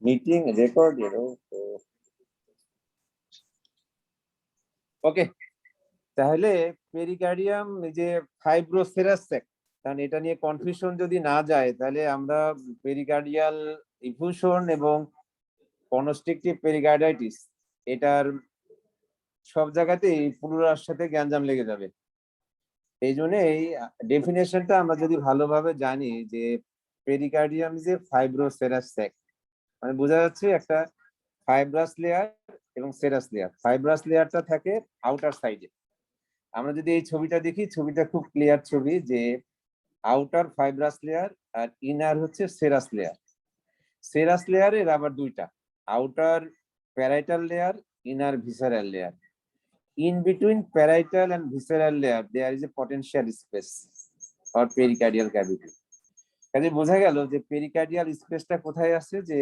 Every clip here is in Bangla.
Meeting recorded. ওকে, তাহলে পেরিকার্ডিয়াম এই যে ফাইব্রোসেরাস স্যাক, কারণ এটা নিয়ে কনফিউশন যদি না যায় তাহলে আমরা পেরিকার্ডিয়াল ইফিউশন এবং কনস্ট্রিকটিভ পেরিকার্ডাইটিস এটার সব জায়গাতেই পুরোটার সাথে গ্যাঞ্জাম লেগে যাবে। এই জন্য এই ডেফিনেশনটা আমরা যদি ভালোভাবে জানি যে পেরিকার্ডিয়াম ইজ এ ফাইব্রোসেরাস স্যাক, মানে বোঝা যাচ্ছে একটা ফাইব্রাস লেয়ার এবং সেরাস লেয়ার। ফাইব্রাস লেয়ারটা থাকে আউটার সাইডে। আমরা যদি এই ছবিটা দেখি, ছবিটা খুব ক্লিয়ার ছবি যে আউটার ফাইব্রাস লেয়ার আর ইনার হচ্ছে সেরাস লেয়ার। সেরাস লেয়ারের আবার দুইটা, outer parietal layer, inner visceral layer. In between parietal and visceral layer there is a potential space or pericardial cavity. কাজে বোঝা গেল যে পেরিকার্ডিয়াল স্পেসটা কোথায় আছে, যে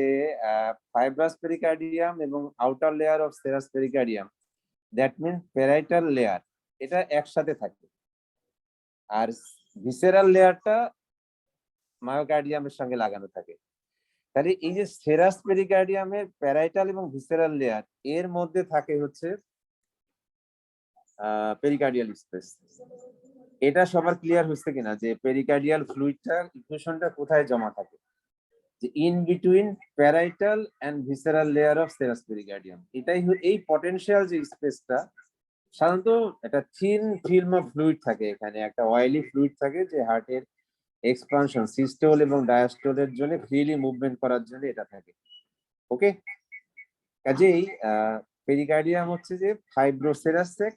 ফাইব্রাস পেরিকার্ডিয়াম এবং outer layer of serous pericardium, that mean parietal layer, এটা একসাথে থাকে। আর ভিসেরাল লেয়ারটা মায়োকার্ডিয়ামের সঙ্গে লাগানো থাকে। তাহলে এই যে সেরাস পেরিকার্ডিয়ামের প্যারাইটাল এবং ভিসেরাল লেয়ার এর মধ্যে থাকে হচ্ছে পেরিকার্ডিয়াল স্পেস। এটা সবার ক্লিয়ার হচ্ছে কিনা যে পেরিকার্ডিয়াল ফ্লুইডটা ইফিউশনটা কোথায় জমা থাকে, যে in between parietal and visceral layer of serous pericardium. এটাই এই পটেনশিয়াল যে স্পেসটা, সাধারণত একটা থিন ফিল্ম অফ ফ্লুইড থাকে এখানে, একটা অয়েলি ফ্লুইড থাকে যে হার্টের এক্সপানশন সিস্টোল এবং ডায়াস্টোলের জন্য ফ্রিলি মুভমেন্ট করার জন্য এটা থাকে। ওকে, কাজেই পেরিকার্ডিয়াম হচ্ছে যে ফাইব্রোসেরাস স্যাক,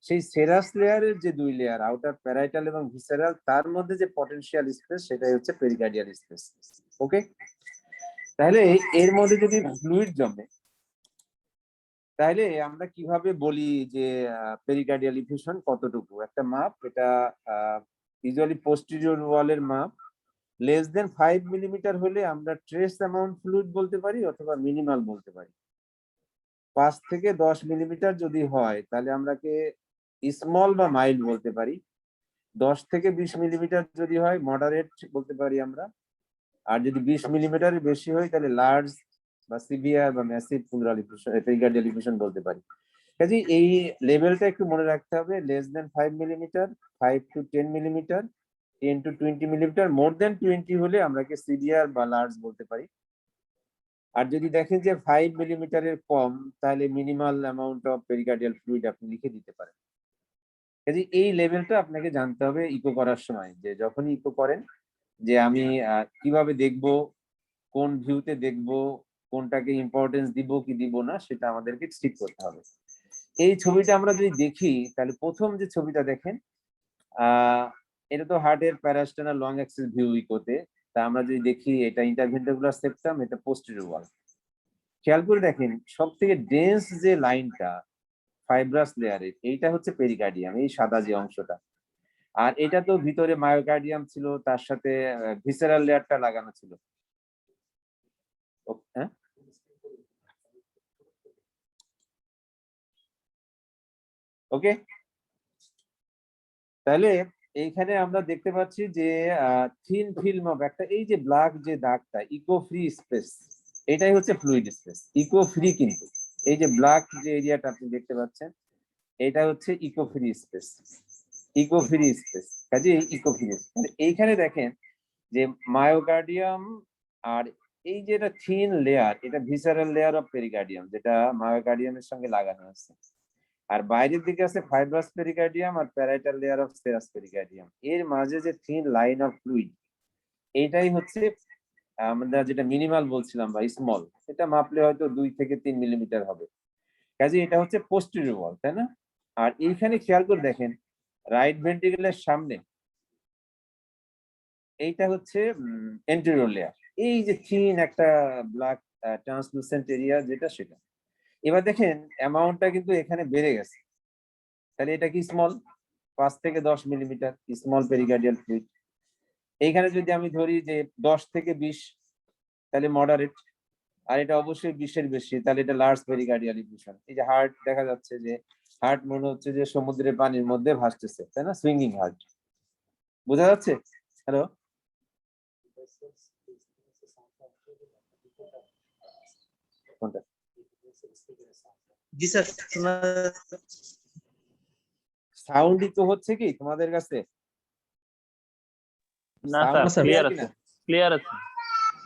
সেই সেরাস লেয়ারের যে দুই লেয়ার আউটার প্যারাইটাল এবং ভিসেরাল, তার মধ্যে যে পটেনশিয়াল স্পেস সেটাই হচ্ছে পেরিকার্ডিয়াল স্পেস। ওকে, তাহলে এর মধ্যে যদি ফ্লুইড জমে তাহলে আমরা কিভাবে বলি যে পেরিকার্ডিয়াল ইফিউশন কতটুকু? একটা মাপ, এটা ইউজুয়ালি পোস্টেরিয়র ওয়ালের মাপ, লেস দেন 5 মিলিমিটার হলে আমরা ট্রেস অ্যামাউন্ট ফ্লুইড বলতে পারি অথবা মিনিমাল বলতে পারি। 5 থেকে 10 মিলিমিটার যদি হয় তাহলে আমরাকে স্মল বা মাইল্ড বলতে পারি। 10 থেকে 20 মিলিমিটার যদি হয় মডারেট বলতে পারি আমরা। আর যদি 20 মিলিমিটারের বেশি হয় তাহলে লার্জ বা সিভিয়ার বা massive pleural effusion, pericardial effusion বলতে পারি। কাজে এই লেভেলটা একটু মনে রাখতে হবে, less than 5 millimetre, 5 to 10 millimetre, 10 to 20 millimetre, more than 20 হলে আমরাকে সিভিয়ার বা লার্জ বলতে পারি। আর যদি দেখেন যে 5 মিলিমিটারের কম তাহলে minimal amount of pericardial fluid আপনি লিখে দিতে পারেন। কাজে এই লেভেলটা আপনাকে জানতে হবে ইকো করার সময়, যে যখনই ইকো করেন যে আমি কিভাবে দেখব, কোন ভিউতে দেখব, কোনটাকে ইম্পর্টেন্স দিব কি দিব না, সেটা আমাদেরকে ঠিক করতে হবে। এই ছবিটা আমরা যদি দেখি তাহলে প্রথম যে ছবিটা দেখেন, এটা তো হার্টের প্যারাস্টেনাল লং অ্যাক্সিস ভিউ ইকোতে। তা আমরা যদি দেখি এটা ইন্টারভেন্ট্রিকুলার সেপ্টাম, এটা পোস্টেরিয়র ওয়াল। খেয়াল করে দেখেন সব থেকে ডেন্স যে লাইনটা ফাইব্রাস লেয়ারের, এইটা হচ্ছে পেরিকার্ডিয়াম, এই সাদা যে অংশটা। আর এটা তো ভিতরে মায়োকার্ডিয়াম ছিল, তার সাথে ভিসেরাল লেয়ারটা লাগানো ছিল। হ্যাঁ, ওকে, তাহলে এইখানে আমরা দেখতে পাচ্ছি যে থিন ফিল্ম অফ একটা, এই যে ব্ল্যাক যে দাগটা ইকো ফ্রি স্পেস, এটাই হচ্ছে ফ্লুইড স্পেস, ইকো ফ্রি। কিন্তু এই যে ব্ল্যাক যে এরিয়াটা আপনি দেখতে পাচ্ছেন এটা হচ্ছে echo free space, echo free space. কাজে ইকো ফ্রি এইখানে দেখেন যে মায়োকার্ডিয়াম, আর এই যে এটা থিন লেয়ার, এটা ভিসারাল লেয়ার অফ পেরিকার্ডিয়াম, যেটা মায়োকার্ডিয়ামের সঙ্গে লাগানো আছে। আর বাইরের দিকে আছে ফাইব্রাস পেরিকার্ডিয়াম আর parietal layer of serous pericardium. এর মাঝে যে থিন লাইন অফ ফ্লুইড, এইটাই হচ্ছে আমরা যেটা মিনিমাল বলছিলাম বা স্মল, এটা মাপলে হয়তো 2 থেকে 3 মিলিমিটার হবে। কাজে এটা হচ্ছে পোস্টেরিয়র ওয়াল, তাই না? আর এইখানে খেয়াল করে দেখেন রাইট ভেন্ট্রিকেলের সামনে এইটা হচ্ছে এন্টেরিয়র লেয়ার, এই যে থিন একটা ব্ল্যাক ট্রান্সলুসেন্ট এরিয়া যেটা, সেটা। এবার দেখেন অ্যামাউন্টটা কিন্তু এখানে বেড়ে গেছে, তাহলে এটা কি স্মল, 5 থেকে 10 মিলিমিটার স্মল পেরিকার্ডিয়াল ফ্লুইড। এইখানে যদি আমি ধরি যে 10 থেকে 20 তাহলে মডারেট, আর এটা অবশ্যই 20-এর বেশি তাহলে এটা লার্জ পেরিকার্ডিয়াল ইফিউশন। এই যে হার্ট দেখা যাচ্ছে যে হার্ট মনে হচ্ছে যে সমুদ্রের পানির মধ্যে ভাসতেছে, তাই না? সুইঙ্গিং হার্ট, বোঝা যাচ্ছে? হ্যালো, কোনটা? জি স্যার, সাউন্ডই তো হচ্ছে কি তোমাদের কাছে? না সাউন্ড স্যার, ক্লিয়ার ক্লিয়ার আছে, কিনা? ক্লিয়ার আছে।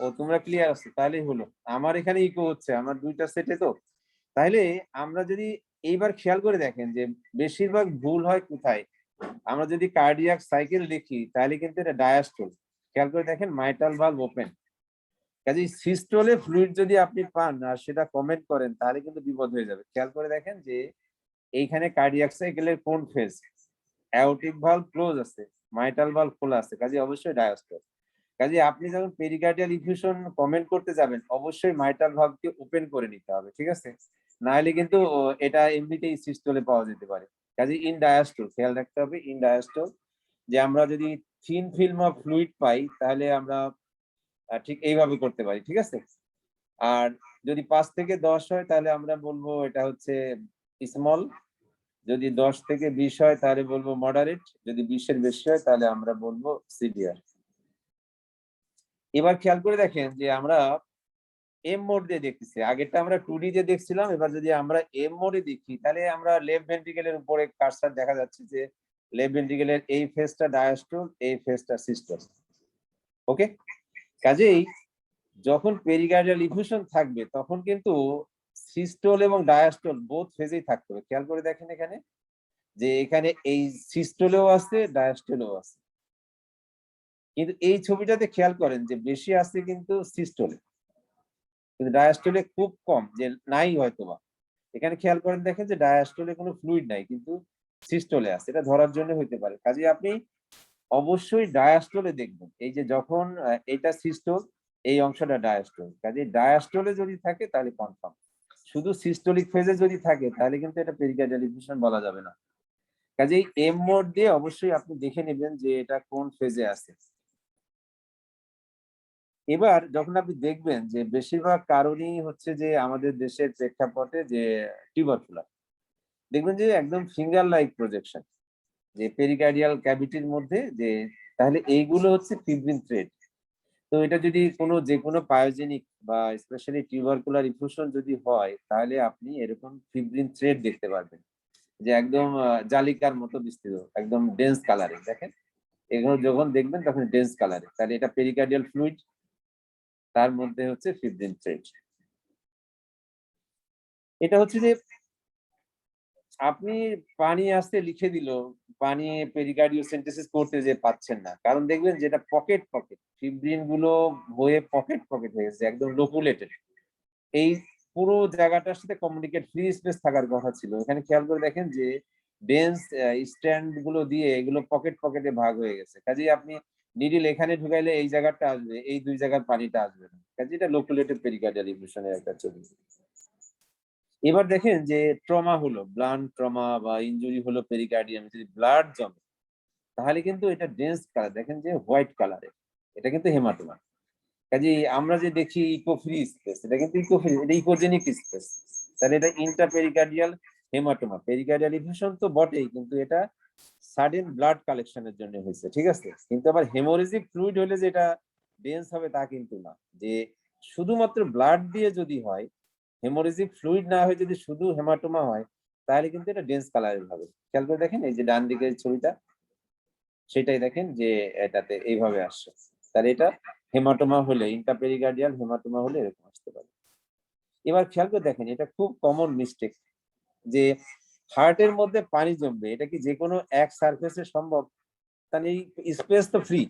ও তোমরা ক্লিয়ার আছো, তাহলেই হলো। আমার এখানে ইকো হচ্ছে, আমার দুইটা সেটে তো। তাহলে আমরা যদি এইবার খেয়াল করে দেখেন যে বেশিরভাগ ভুল হয় কোথায়, আমরা যদি কার্ডিয়াক সাইকেল লিখি তাহলে কিন্তু এটা ডায়াস্টোল। খেয়াল করে দেখেন মাইটাল ভালভ ওপেন। কাজেই সিস্টোলে ফ্লুইড যদি আপনি পান আর সেটা কমেন্ট করেন তাহলে কিন্তু বিপদ হয়ে যাবে। খেয়াল করে দেখেন যে এইখানে কার্ডিয়াক সাইকেলের কোন ফেজ, অ্যাওর্টিক ভালভ ক্লোজ আছে, মাইটাল ভালভ খোলা আছে, কাজে অবশ্যই ডায়াস্টোল। কাজে আপনি যখন পেরিকার্ডিয়াল ইনফিউশন কমেন্ট করতে যাবেন অবশ্যই মাইটাল ভালভকে ওপেন করে নিতে হবে, ঠিক আছে? না হলে কিন্তু এটা এমনিতেই সিস্টোলে পাওয়া যেতে পারে। কাজে ইন ডায়াস্টোল খেয়াল রাখতে হবে, ইন ডায়াস্টোল। যে আমরা যদি থিন ফিল্ম অফ ফ্লুইড পাই তাহলে আমরা ঠিক এইভাবে করতে পারি, ঠিক আছে? আর যদি 5 থেকে 10 হয় তাহলে আমরা বলবো এটা হচ্ছে স্মল, যদি 10 থেকে 20 হয় তাহলে বলবো মডারেট, যদি 20 এর বেশি হয় তাহলে আমরা বলবো সিভিয়ার। এবার খেয়াল করে দেখেন যে আমরা এম মোড দিয়ে দেখতেছি, আগেরটা আমরা 2D দিয়ে দেখছিলাম, এবার যদি আমরা এম মোডে দেখি তাহলে আমরা লেফট ভেন্ট্রিকেলের উপরে কার্সার দেখা যাচ্ছে যে লেফট ভেন্ট্রিকেলের এই ফেজটা ডায়াস্টোল, এই ফেজটা সিস্টোল। ওকে, কাজেই যখন পেরিকার্ডিয়াল ইফিউশন থাকবে তখন কিন্তু সিস্টোল এবং ডায়াস্টোল বোথ ফেজেই থাকতে হবে। খেয়াল করে দেখেন এখানে যে এখানে এই সিস্টোলেও আছে, ডায়াস্টোলেও আছে, কিন্তু এই ছবিটাতে খেয়াল করেন যে বেশি আছে কিন্তু সিস্টোলে, কিন্তু ডায়াস্টোলে খুব কম, যে নাই হয়তোবা। এখানে খেয়াল করেন দেখেন যে ডায়াস্টোলে কোনো ফ্লুইড নাই কিন্তু সিস্টোলে আছে, এটা ধরার জন্য হইতে পারে। কাজে আপনি অবশ্যই ডায়াস্টোলে দেখবেন, এই যে যখন এটা সিস্টোল, এই অংশটা ডায়াস্টোল, কাজে ডায়াস্টোলে যদি থাকে তাহলে কনফার্ম। শুধু সিস্টোলিক ফেজে যদি থাকে তাহলে কিন্তু এটা পেরিকার্ডিয়াল ইনফিউশন বলা যাবে না। কাজেই এম মোড দিয়ে অবশ্যই আপনি দেখে নেবেন যে এটা কোন ফেজে আছে। এবার যখন আপনি দেখবেন যে বেশিরভাগ কারণই হচ্ছে যে আমাদের দেশের প্রেক্ষাপটে যে টিউবারকুলার, দেখবেন যে একদম ফিঙ্গার লাইক প্রজেকশন, যে পেরিকার্ডিয়াল ক্যাভিটির মধ্যে, যে তাহলে এইগুলো হচ্ছে ফিব্রিন থ্রেড। তো এটা যদি যে কোনো পায়োজেনিক বা স্পেশালি টিউবারকুলার ইনফিউশন যদি হয় তাহলে আপনি এরকম ফিব্রিন থ্রেড দেখতে পারবেন, যে একদম জালিকার মতো বিস্তৃত, একদম ডেন্স কালারে। দেখেন এগুলো যখন দেখবেন তখন ডেন্স কালারে, তাহলে এটা পেরিকার্ডিয়াল ফ্লুইড, তার মধ্যে হচ্ছে ফিব্রিন থ্রেড। এটা হচ্ছে যে আপনি পানি আসতে লিখে দিল, পানি পেরিকার্ডিওসেন্টেসিস করতে যে পাচ্ছেন না, কারণ দেখবেন যেটা পকেট পকেট ফিব্রিন গুলো হয়ে পকেট পকেট হয়ে গেছে, একদম লোকুলেটেড। এই পুরো জায়গাটার সাথে কমিউনিকেট ফ্রি স্পেস থাকার কথা ছিল। এখানে খেয়াল করে দেখেন যে ডেন্স স্ট্যান্ড গুলো দিয়ে এগুলো পকেট পকেটে ভাগ হয়ে গেছে, কাজেই আপনি নিডিল এখানে ঢুকাইলে এই জায়গাটা আসবে, এই দুই জায়গার পানিটা আসবে না, কাজে এটা লোকুলেটেড পেরিকার্ডিয়াল ইনফিউশনের একটা ছবি। এবার দেখেন যে ট্রমা হলো, ব্লান্ট ট্রমা বা ইনজুরি হলো পেরিকার্ডিয়াম, যদি ব্লাড জমে তাহলে কিন্তু এটা ডেন্স কালার, দেখেন যে হোয়াইট কালারের, এটা কিন্তু হেমাটোমা। কাজে আমরা যে দেখি ইকো ফ্রি স্পেস, এটা কিন্তু ইকো ফ্রি, এটা ইকোজেনিক স্পেস, তাহলে এটা ইন্টারপেরিকার্ডিয়াল হেমাটোমা। পেরিকার্ডিয়াল ইনফিউশন তো বটেই, কিন্তু এটা সাডেন ব্লাড কালেকশনের জন্য হয়েছে, ঠিক আছে? কিন্তু আবার হেমোরেজিক ফ্লুইড হলে যে এটা ডেন্স হবে তা কিন্তু না, যে শুধুমাত্র ব্লাড দিয়ে যদি হয়, হেমোরেজিক ফ্লুইড না হয়ে যদি শুধু হেমাটোমা হয় তাহলে কিন্তু এটা ডেন্স কালারের হবে। খেয়াল করে দেখেন এই যে ডান দিকের ছবিটা, সেটাই দেখেন যে এটাতে এইভাবে আসছে, তাহলে এটা হেমাটোমা হলে, ইন্টারপেরিকার্ডিয়াল হেমাটোমা হলে এরকম আসতে পারে। এবার খেয়াল করে দেখেন এটা খুব কমন মিস্টেক, যে হার্টের মধ্যে পানি জমবে, এটা কি যে কোনো এক সারফেসে সম্ভব? তাহলে এই স্পেস তো ফ্রি,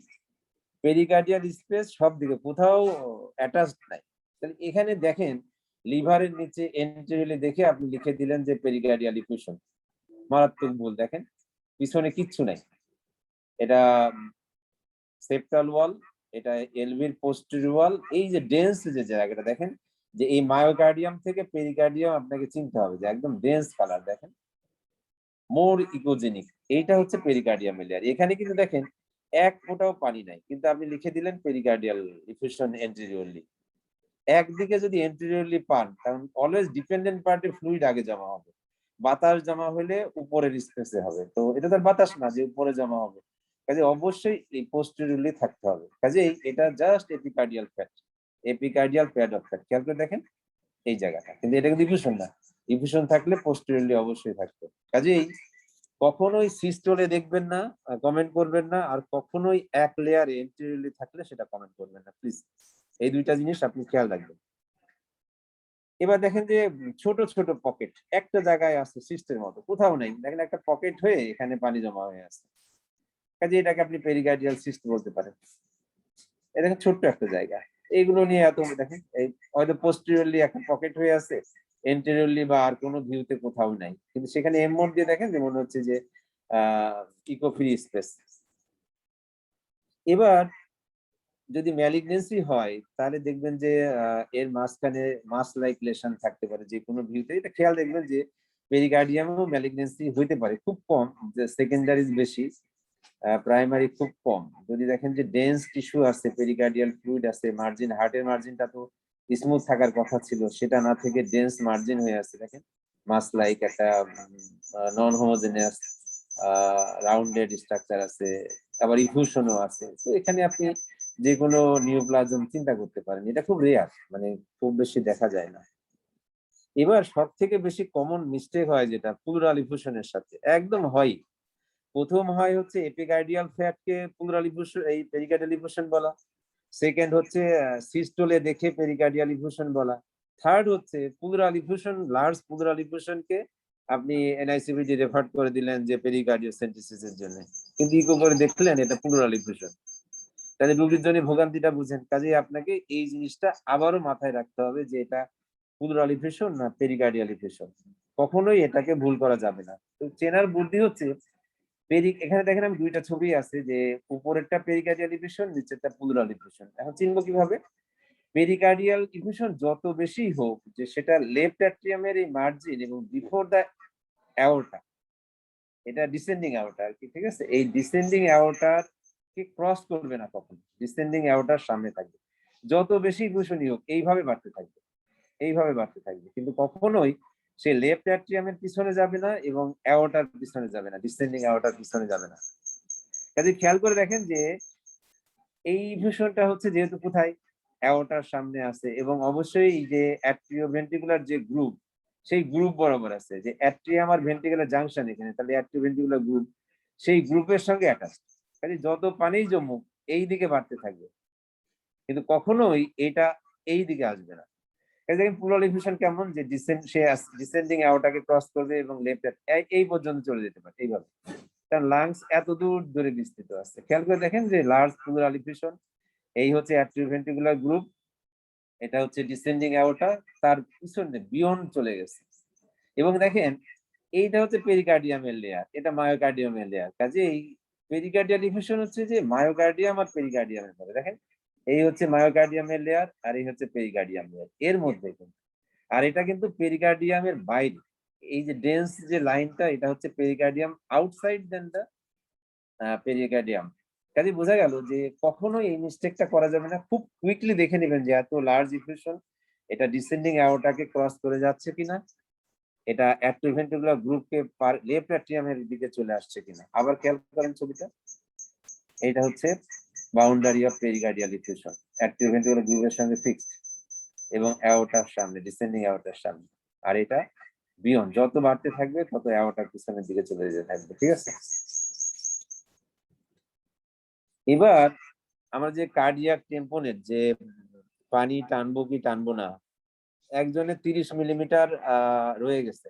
পেরিকার্ডিয়াল স্পেস সব দিকে, কোথাও অ্যাটাচড নাই। তাহলে এখানে দেখেন লিভারের নিচে এন্টেরিয়রলি দেখে আপনি লিখে দিলেন যে পেরিকার্ডিয়াল ইফিউশন, মারাত্মক ভুল। দেখেন পিছনে কিচ্ছু নাই, এটা সেপ্টাল ওয়াল, এটা এলভির পোস্টেরিয়র ওয়াল, এই যে ডেন্স যে জায়গাটা দেখেন, যে এই মায়োকার্ডিয়াম থেকে পেরিকার্ডিয়াম আপনাকে চিনতে হবে যে একদম ডেন্স কালার, দেখেন মোর ইকোজেনিক, এইটা হচ্ছে পেরিকার্ডিয়াম লেয়ার। এখানে কিন্তু দেখেন এক ফোঁটাও পানি নাই, কিন্তু আপনি লিখে দিলেন পেরিকার্ডিয়াল ইফিউশন এন্টেরিয়রলি। একদিকে যদি এন্টেরিয়রলি পান, কারণ অলওয়েজ ডিপেন্ডেন্ট পার্টে ফ্লুইড আগে জমা হবে, বাতাস জমা হলে উপরের স্পেসে হবে, তো এটা তো বাতাস না যে উপরে জমা হবে, কাজে অবশ্যই এই পোস্টেরিয়রলি থাকতে হবে। কাজেই এটা just epicardial fat, epicardial pad of fat. খেয়াল করে দেখেন এই জায়গাটা, কিন্তু এটা কিন্তু ইফিউশন না। ইফিউশন থাকলে পোস্টেরিয়রলি অবশ্যই থাকতো। কাজেই কখনোই সিস্টোলে দেখবেন না, কমেন্ট করবেন না, আর কখনোই এক লেয়ার এন্টেরিয়রলি থাকলে সেটা কমেন্ট করবেন না প্লিজ। এই দুইটা জিনিস আপনি খেয়াল রাখবেন। এবার দেখেন যে ছোট ছোট পকেট একটা জায়গায় আছে সিস্টের মতো, কোথাও নেই, দেখেন একটা পকেট হয়ে এখানে পানি জমা হয়ে আছে, কাজে এটাকে আপনি পেরিকার্ডিয়াল সিস্ট বলতে পারেন। এটা দেখেন ছোট্ট একটা জায়গা, এইগুলো নিয়ে এত দেখেন এই হয়তো পোস্টেরিয়রলি একটা পকেট হয়ে আছে, এন্টেরিয়রলি বা আর কোনো ভিউতে কোথাও নাই, কিন্তু সেখানে এর মধ্যে দেখেন যে মনে হচ্ছে যে ইকো ফ্রি স্পেস। এবার যদি ম্যালিগনেন্সি হয় তাহলে দেখবেন যে এর মাঝখানে মাস লাইক লেশন থাকতে পারে যে কোনো ভিউতে। এটা খেয়াল দেখবেন যে পেরিকার্ডিয়ামও ম্যালিগনেন্সি হইতে পারে, খুব কম, যে সেকেন্ডারি বেশি, প্রাইমারি খুব কম। যদি দেখেন যে ডেন্স টিস্যু আছে, পেরিকার্ডিয়াল ফ্লুইড আছে, মার্জিন, হার্টের মার্জিনটা তো স্মুথ থাকার কথা ছিল, সেটা না থেকে ডেন্স মার্জিন হয়ে আছে, দেখেন মাস লাইক একটা নন হোমোজেনিয়াস রাউন্ডেড স্ট্রাকচার আছে, আবার ইফিউশনও আছে। তো এখানে আপনি যে কোনো নিউপ্লাজম চিন্তা করতে পারেন, এটা খুব রেয়ার, মানে খুব বেশি দেখা যায় না। এবার সব থেকে বেশি কমন মিস্টেক হয় যেটা প্লুরাল ইফিউশনের সাথে একদম হয়, প্রথম হয় হচ্ছে এপিকার্ডিয়াল ফ্যাটকে প্লুরাল ইফিউশন, এই পেরিকার্ডিয়াল ইফিউশন বলা। সেকেন্ড হচ্ছে সিস্টোলে দেখে পেরিকার্ডিয়াল ইফিউশন বলা। থার্ড হচ্ছে প্লুরাল ইফিউশন, লার্জ প্লুরাল ইফিউশনকে আপনি এনআইসিভিডি রেফার করে দিলেন যে পেরিকার্ডিওসেন্টিসিসের জন্য, কিন্তু ইকো করে দেখলেন এটা প্লুরাল ইফিউশন। তাহলে রোগীর জন্য ভোগান্তিটা বুঝেন। কাজেই আপনাকে এই জিনিসটা আবারও মাথায় রাখতে হবে যে এটা প্লুরাল ইফিউশন না পেরিকার্ডিয়াল ইফিউশন, কখনোই এটাকে ভুল করা যাবে না। তো চেনার বুদ্ধি হচ্ছে এখানে দেখেন আমি দুইটা ছবি আছে, যে উপরেরটা পেরিকার্ডিয়াল ইফিউশন, নিচেরটা প্লুরাল ইফিউশন। এখন চিনবো কিভাবে? পেরিকার্ডিয়াল ইফিউশন যত বেশি হোক, যে সেটা লেফট অ্যাট্রিয়ামের এই মার্জিন এবং বিফোর দা অ্যাওর্টা, এটা ডিসেন্ডিং অ্যাওর্টা আর কি, ঠিক আছে? এই ডিসেন্ডিং অ্যাওর্টার কে ক্রস করবে না কখনো, ডিসেন্ডিং অ্যাওর্টার সামনে থাকবে। যত বেশি ইফিউশনই হোক এইভাবে বাড়তে থাকবে, এইভাবে বাড়তে থাকবে, কিন্তু কখনোই সে লেফট অ্যাট্রিয়ামের পিছনে যাবে না এবং অ্যাওর্টার পিছনে যাবে না, ডিসেন্ডিং অ্যাওর্টার পিছনে যাবে না। কাজে খেয়াল করে দেখেন যে এই ইনফিউশনটা হচ্ছে যেহেতু কোথায় অ্যাওর্টার সামনে আছে, এবং অবশ্যই এই যে অ্যাট্রিওভেন্ট্রিকুলার যে গ্রুপ, সেই গ্রুপ বরাবর আছে, যে অ্যাট্রিয়াম আর ভেন্ট্রিকুলার জাংশন এখানে, তাহলে অ্যাট্রিওভেন্ট্রিকুলার গ্রুপ সেই গ্রুপের সঙ্গে অ্যাটাচ। কাজে যত পানি জমুক এই দিকে বাড়তে থাকবে, কিন্তু কখনোই এটা এই দিকে আসবে না। এই দেখেন প্লুরাল ইনফিউশন কেমন, যে ডিসেন্ডিং অ্যাওর্টাকে ক্রস করবে এবং লেফট এই পর্যন্ত চলে যেতে পারে এইভাবে, কারণ লাংস এত দূর ধরে বিস্তৃত আছে। খেয়াল করে দেখেন যে লার্জ প্লুরাল ইনফিউশন, এই হচ্ছে অ্যাট্রিওভেন্ট্রিকুলার গ্রুপ, এটা হচ্ছে ডিসেন্ডিং অ্যাওর্টা, তার পিছনে বিয়ন্ড চলে গেছে। এবং দেখেন এইটা হচ্ছে পেরিকার্ডিয়ামের লেয়ার, এটা মায়োকার্ডিয়ামের লেয়ার। কাজে এই পেরিকার্ডিয়াল ইনফিউশন হচ্ছে যে মায়োকার্ডিয়াম আর পেরিকার্ডিয়ামের মধ্যে, দেখেন এই হচ্ছে মায়োকার্ডিয়ামের লেয়ার আর এই হচ্ছে পেরিকার্ডিয়াম লেয়ার, এর মধ্যে কিন্তু। আর এটা কিন্তু পেরিকার্ডিয়ামের বাইরে, এই যে ডেন্স যে লাইনটা, এটা হচ্ছে পেরিকার্ডিয়াম আউটসাইড দেন দা পেরিকার্ডিয়াম। কাজে বোঝা গেল যে কখনোই এই মিস্টেকটা করা যাবে না, খুব কুইকলি দেখে নেবেন যে এত লার্জ ইফিউশন এটা ডিসেন্ডিং অ্যাওর্টাকে ক্রস করে যাচ্ছে কিনা, এটা অ্যাট্রিওভেন্ট্রিকুলার গ্রুপকে লেফট অ্যাট্রিয়ামের দিকে চলে আসছে কিনা। আবার খেয়াল করেন ছবিটা, এটা হচ্ছে boundary of pericardial effusion, atrioventricular গ্রুপের সঙ্গে ফিক্সড এবং অ্যাওর্টার সামনে, ডিসেন্ডিং অ্যাওর্টার সামনে। আর এটা বিয়ন্ড, যত বাড়তে থাকবে তত অ্যাওর্টার পিছনের দিকে চলে যেতে থাকবে, ঠিক আছে? এবার আমরা যে কার্ডিয়াক টেম্পোনেট, যে পানি টানবো কি টানবো না, একজনের 30 মিলিমিটার রয়ে গেছে,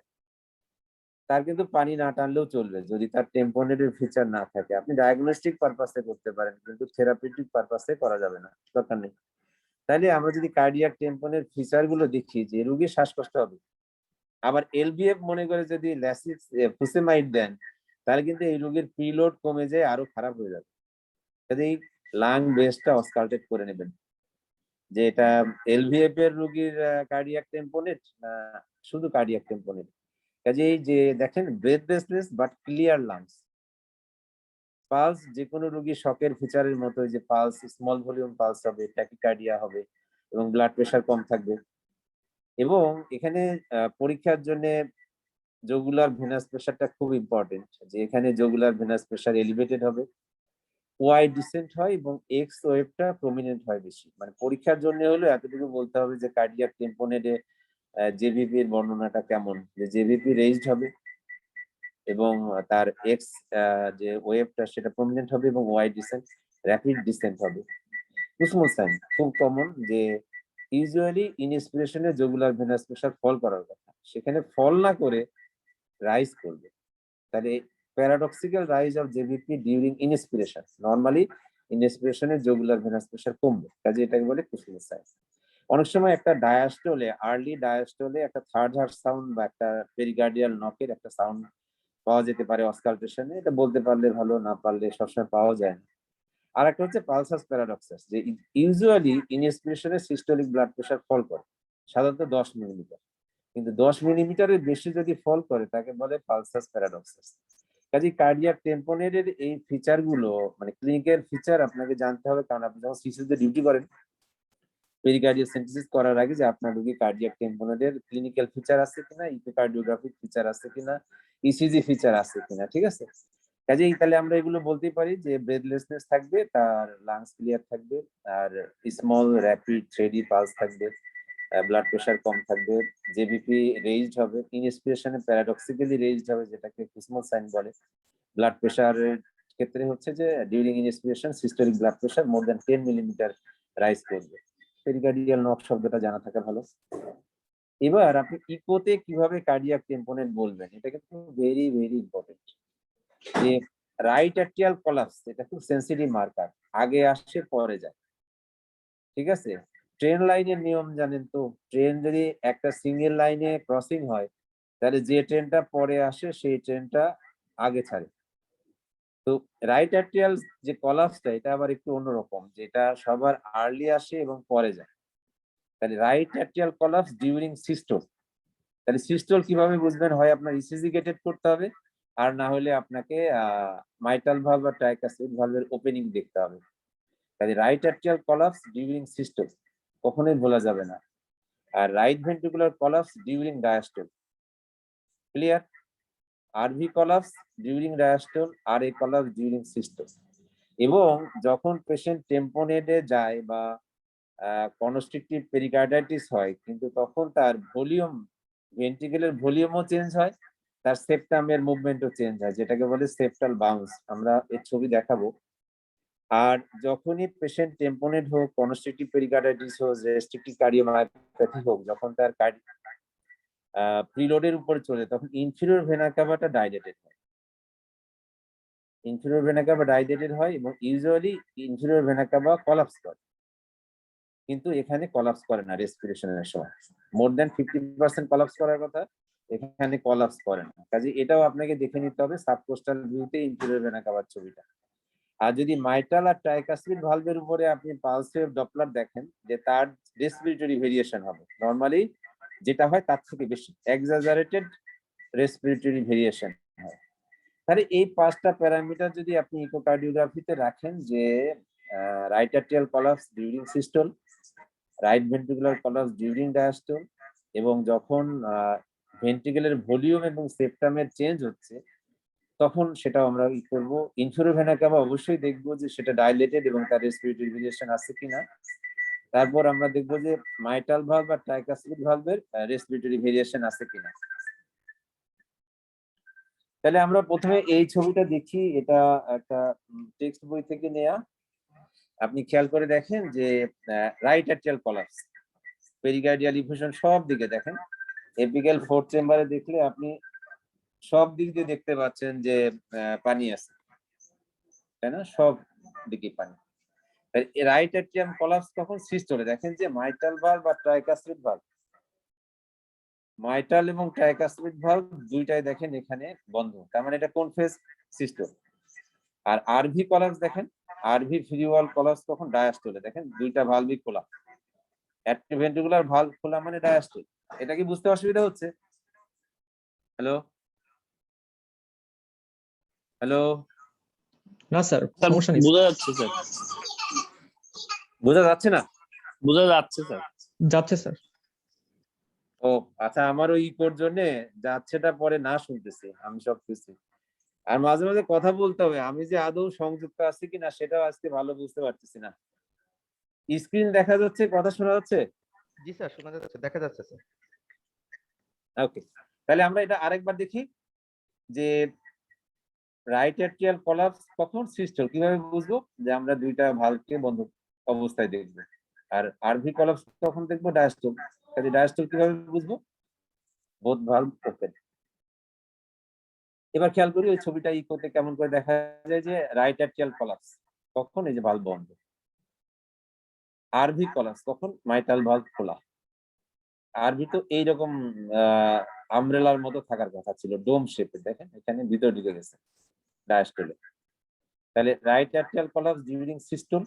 তার কিন্তু পানি না টানলেও চলবে যদি তার টেম্পোনেটের ফিচার না থাকে। আপনি ডায়াগনস্টিক পারপাসে করতে পারেন, কিন্তু থেরাপিউটিক পারপাসে করা যাবে না, দরকার নেই। তাইলে আমরা যদি কার্ডিয়াক টেম্পোনের ফিচার গুলো দেখি, যে রোগীর শ্বাসকষ্ট হবে, আবার এলবিএফ মনে করে যদি ল্যাসিস ফুসেমাইড দেন, তাহলে কিন্তু এই রোগীর প্রিলোড কমে যায়, আরো খারাপ হয়ে যাবে। কাজে লাং বেসটা অস্কালটেট করে নেবেন, যে এটা এলভিএফ এর রোগীর কার্ডিয়াক টেম্পোনেট না শুধু কার্ডিয়াক টেম্পোনেট। কাজেই যে দেখেন breathlessness but clear lungs, pulse যে কোনো রোগী শকের ফিচারের মতো, যে পালস স্মল ভলিউম পালস হবে, ট্যাকিকার্ডিয়া হবে এবং ব্লাড প্রেশার কম থাকবে। এবং এখানে পরীক্ষার জন্য জগুলার ভেনাস প্রেশারটা খুব ইম্পর্টেন্ট, যে এখানে জগুলার ভেনাস প্রেশার এলিভেটেড হবে, ওয়াই ডিসেন্ট হয় এবং এক্স ওয়েভটা প্রমিনেন্ট হয় বেশি। মানে পরীক্ষার জন্য হলো এতটুকু বলতে হবে যে কার্ডিয়াক টেম্পোনেটে জেভিপি এর বর্ণনাটা কেমন, যে জেভিপি রেইজড হবে এবং তার এক্স যে ওয়েভটা সেটা প্রমিনেন্ট হবে এবং ওয়াই ডিসেন্ট র্যাপিড ডিসেন্ট হবে। কুসমুল সাইন খুব কমন, যে ইউজুয়ালি ইনস্পিরেশনে জগুলার ভেনাস প্রেশার ফল করার কথা, সেখানে ফল না করে রাইজ করবে। তাহলে paradoxical rise of JVP during inspiration, normally ইনস্পিরেশনে জগুলার ভেনাস প্রেশার কমবে, কাজে এটাকে বলে কুসমুল সাইন। অনেক সময় একটা ডায়াস্টলে, আর্লি ডায়াস্টলে একটা থার্ড হার্ট সাউন্ড বা একটা পেরিকার্ডিয়াল নকের একটা সাউন্ড পাওয়া যেতে পারে অস্কালটেশনে, এটা বলতে পারলে ভালো, না পারলে সবসময় পাওয়া যায় না। আর একটা হচ্ছে পালসাস প্যারাডক্সাস, যে ইউজুয়ালি ইনস্পিরেশনে সিস্টোলিক ব্লাড প্রেশার ফল করে সাধারণত 10 মিলিমিটার, কিন্তু 10 মিলিমিটারের বেশি যদি ফল করে তাকে বলে পালসাস প্যারাডক্সাস। কাজে কার্ডিয়াক টেম্পোনেটের এই ফিচার গুলো মানে ক্লিনিক্যাল ফিচার আপনাকে জানতে হবে, কারণ আপনি যখন সিসিতে ডিউটি করেন পেরিকার্ডিয়াল সিনথেসিস করার আগে, যে আপনার রোগী কার্ডিয়াক টেম্পোনেটের ক্লিনিক্যাল ফিচার আছে কিনা, ইকোকার্ডিওগ্রাফিক ফিচার আছে কিনা, ইসিজি ফিচার আছে কিনা, ঠিক আছে। কাজেই তাহলে আমরা এগুলো বলতেই পারি যে ব্রেথলেসনেস থাকবে, তার লাংস ক্লিয়ার থাকবে, আর স্মল র্যাপিড থ্রেডি পালস থাকবে, ব্লাড প্রেশার কম থাকবে, জেবিপি রেইজড হবে, ইনস্পিরেশনে প্যারাডক্সিক্যালি রেইজড হবে, যেটাকে কুসমল সাইন বলে। ব্লাড প্রেশারের ক্ষেত্রে হচ্ছে যে during inspiration systolic blood pressure more than 10 millimetre rise করবে। পেরিকার্ডিয়াল নক শব্দটা জানা থাকা ভালো। এবার আপনি ইকোতে কিভাবে কার্ডিয়াক টেম্পোনেট বলবেন, এটা কিন্তু ভেরি ভেরি ইম্পর্টেন্ট। যে রাইট অ্যাট্রিয়াল কলাপস, এটা খুব সেন্সিটিভ মার্কার, আগে আসে পরে যায়, ঠিক আছে। ট্রেন লাইনের নিয়ম জানেন তো, ট্রেন যদি একটা সিঙ্গেল লাইনে ক্রসিং হয় তাহলে যে ট্রেনটা পরে আসে সেই ট্রেনটা আগে ছাড়ে। তো রাইট অ্যাট্রিয়াল যে কলাপসটা এটা আবার একটু অন্যরকম, যেটা সবার আর্লি আসে এবং পরে যায়। তাহলে right atrial collapse during systole, তাহলে সিস্টোল কিভাবে বুঝবেন, হয় আপনার ইসিজি গেটেড করতে হবে, আর না হলে আপনাকে মাইটাল ভালভ বা ট্রাইকাসিড ভালভের ওপেনিং দেখতে হবে। তাহলে right atrial collapse during systole কখনোই ভোলা যাবে না, আর right ventricular collapse during diastole, clear. RV collapse during diastole, আর এ কলাপস ডিউরিং সিস্টোল। এবং যখন পেশেন্ট টেম্পোনেডে যায় বা কনস্ট্রিকটিভ পেরিকার্ডাইটিস হয়, কিন্তু তখন তার ভলিউম, ভেন্ট্রিকেলের ভলিউমও চেঞ্জ হয়, তার সেপ্টামের মুভমেন্টও চেঞ্জ হয়, যেটাকে বলে সেপ্টাল বাউন্স, আমরা এর ছবি দেখাবো। আর যখনই পেশেন্ট টেম্পোনেড হোক, কনস্ট্রিকটিভ পেরিকার্ডাইটিস হোক, রেস্ট্রিকটিভ কার্ডিওমায়োপ্যাথি হোক, যখন তার প্রিলোডের উপরে চলে, তখন ইনফিরিয়র ভেনা কাভাটা ডাইলেটেড হয়, ইনফিরিয়র ভেনা কাভা ডাইলেটেড হয়, এবং usually inferior vena CAVA collapse করে, কিন্তু এখানে কলাপস করে না রেসপিরেশনের সময়। মোর দ্যান 50% কলাপস করার কথা, এখানে কলাপস করে না। কাজে এটাও আপনাকে দেখে নিতে হবে সাবকোস্টাল ভিউতে ইনফিরিয়র ভেনা কাভার ছবিটা। আর যদি মাইট্রাল আর ট্রাইকাসপিড ভালভের উপরে আপনি পালস ওয়েভ ডপলার দেখেন, যে তার রেসপিরেটরি ভেরিয়েশন হবে, নরমালি যেটা হয় তার থেকে বেশি এক্সাজারেটেড রেসপিরেটরি ভেরিয়েশন হয়। তাহলে এই 5টা প্যারামিটার যদি আপনি ইকোকার্ডিওগ্রাফিতে রাখেন, যে right atrial collapse during systole, right ventricular collapse during diastole, এবং যখন ভেন্ট্রিকেলের ভলিউম এবং সেপ্টামের চেঞ্জ হচ্ছে, তখন সেটাও আমরা ই করবো। ইনফিরিয়র ভেনা কাভা অবশ্যই দেখবো যে সেটা ডাইলেটেড এবং তার রেসপিরেটরি ভেরিয়েশন আছে কিনা। তারপর আমরা দেখবো যে মাইটাল ভালভ বা ট্রাইকাসপিড ভালভের রেসপিরেটরি ভেরিয়েশন আছে কিনা। তাহলে আমরা প্রথমে এই ছবিটা দেখি, এটা একটা টেক্সট বই থেকে নেয়া। আপনি খেয়াল করে দেখেন যে right atrial collapse, pericardial effusion সব দিকে দেখেন, এপিক্যাল ফোর্থ চেম্বারে দেখলে আপনি সব দিক দিয়ে দেখতে পাচ্ছেন যে পানি আছে, তাই না, সব দিকে পানি। রাইট অ্যাট্রিয়াম কলাপস তখন সিস্টোলে, দেখেন যে মাইটাল ভালভ বা ট্রাইকাসপিড ভালভ, মাইটাল এবং ট্রাইকাসপিড ভালভ দুইটাই দেখেন এখানে বন্ধ, তার মানে এটা কোন ফেজ, সিস্টোল। আর আরভি কলাপস দেখেন, আরভি ফ্রি ওয়াল কলাপস তখন ডায়াস্টোলে, দেখেন দুইটা ভালভই খোলা, অ্যাক্টিভ ভেন্ট্রিকুলার ভালভ খোলা মানে ডায়াস্টোল। এটা কি বুঝতে অসুবিধা হচ্ছে? হ্যালো হ্যালো, না স্যার, স্যার সমস্যা নেই। বোঝা যাচ্ছে স্যার, বোঝা যাচ্ছে না? বোঝা যাচ্ছে স্যার। যাচ্ছে স্যার। ও আচ্ছা, আমারও ইকোর জন্য যাচ্ছেটা পরে না শুনতেছি আমি সব কিছু, আর মাঝে মাঝে কথা বলতে হবে, আমি যে আদৌ সংযুক্ত আছি কিনা সেটাও আজকে ভালো বুঝতে পারতেছি না। স্ক্রিন দেখা যাচ্ছে, কথা শোনা যাচ্ছে? জি স্যার, শোনা যাচ্ছে, দেখা যাচ্ছে স্যার। ওকে, তাহলে আমরা এটা আরেকবার দেখি যে রাইট অ্যাট্রিয়াল কোলাপস কখন সৃষ্টি হল, কিভাবে বুঝবো? যে আমরা দুইটা ভালভকে বন্ধ অবস্থায় দেখবো, আর আরভি কোলাপস কখন দেখবো? ডায়াস্টল। কাজে ডায়াস্টল কিভাবে বুঝবো? Both valve open. এবার খেয়াল করি ওই ছবিটা ইকোতে কেমন করে দেখা যায় যে রাইট অ্যাট্রিয়াল কোলাপস কখন? এই যে ভালভ বন্ধ। আরভি কোলাপস কখন? মাইটাল ভালভ খোলা। আরভি তো এইরকম আমব্রেলার মতো থাকার কথা ছিল, ডোম শেপে, দেখেন এখানে ভিতর ঢুকে গেছে ডায়াস্টলে। তাহলে right atrial collapse during systole,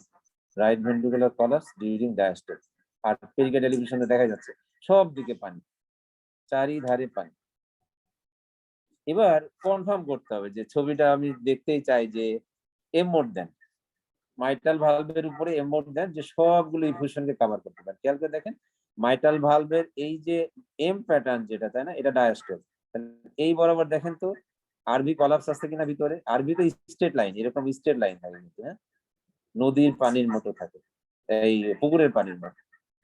right ventricular collapse during diastole. আর পেরিকা টেলিভিশনে দেখা যাচ্ছে সব দিকে পানি, চারিধারে পানি। এবার কনফার্ম করতে হবে যে ছবিটা আমি দেখতেই চাই যে এম মোড দেন, মাইটাল ভালভের উপরে এম মোড দেন যে সবগুলো ইফিউশনকে কভার করতে পারে। খেয়াল করে দেখেন মাইটাল ভালভের এই যে এম প্যাটার্ন যেটা, তাই না, এটা ডায়াস্টল। এই বরাবর দেখেন তো আরভি কোলাপস আছে কিনা ভিতরে? আরভি তো স্ট্রেট লাইন, এরকম স্ট্রেট লাইন থাকে কিন্তু, হ্যাঁ, নদীর পানির মতো থাকে, এই পুকুরের পানির মতো,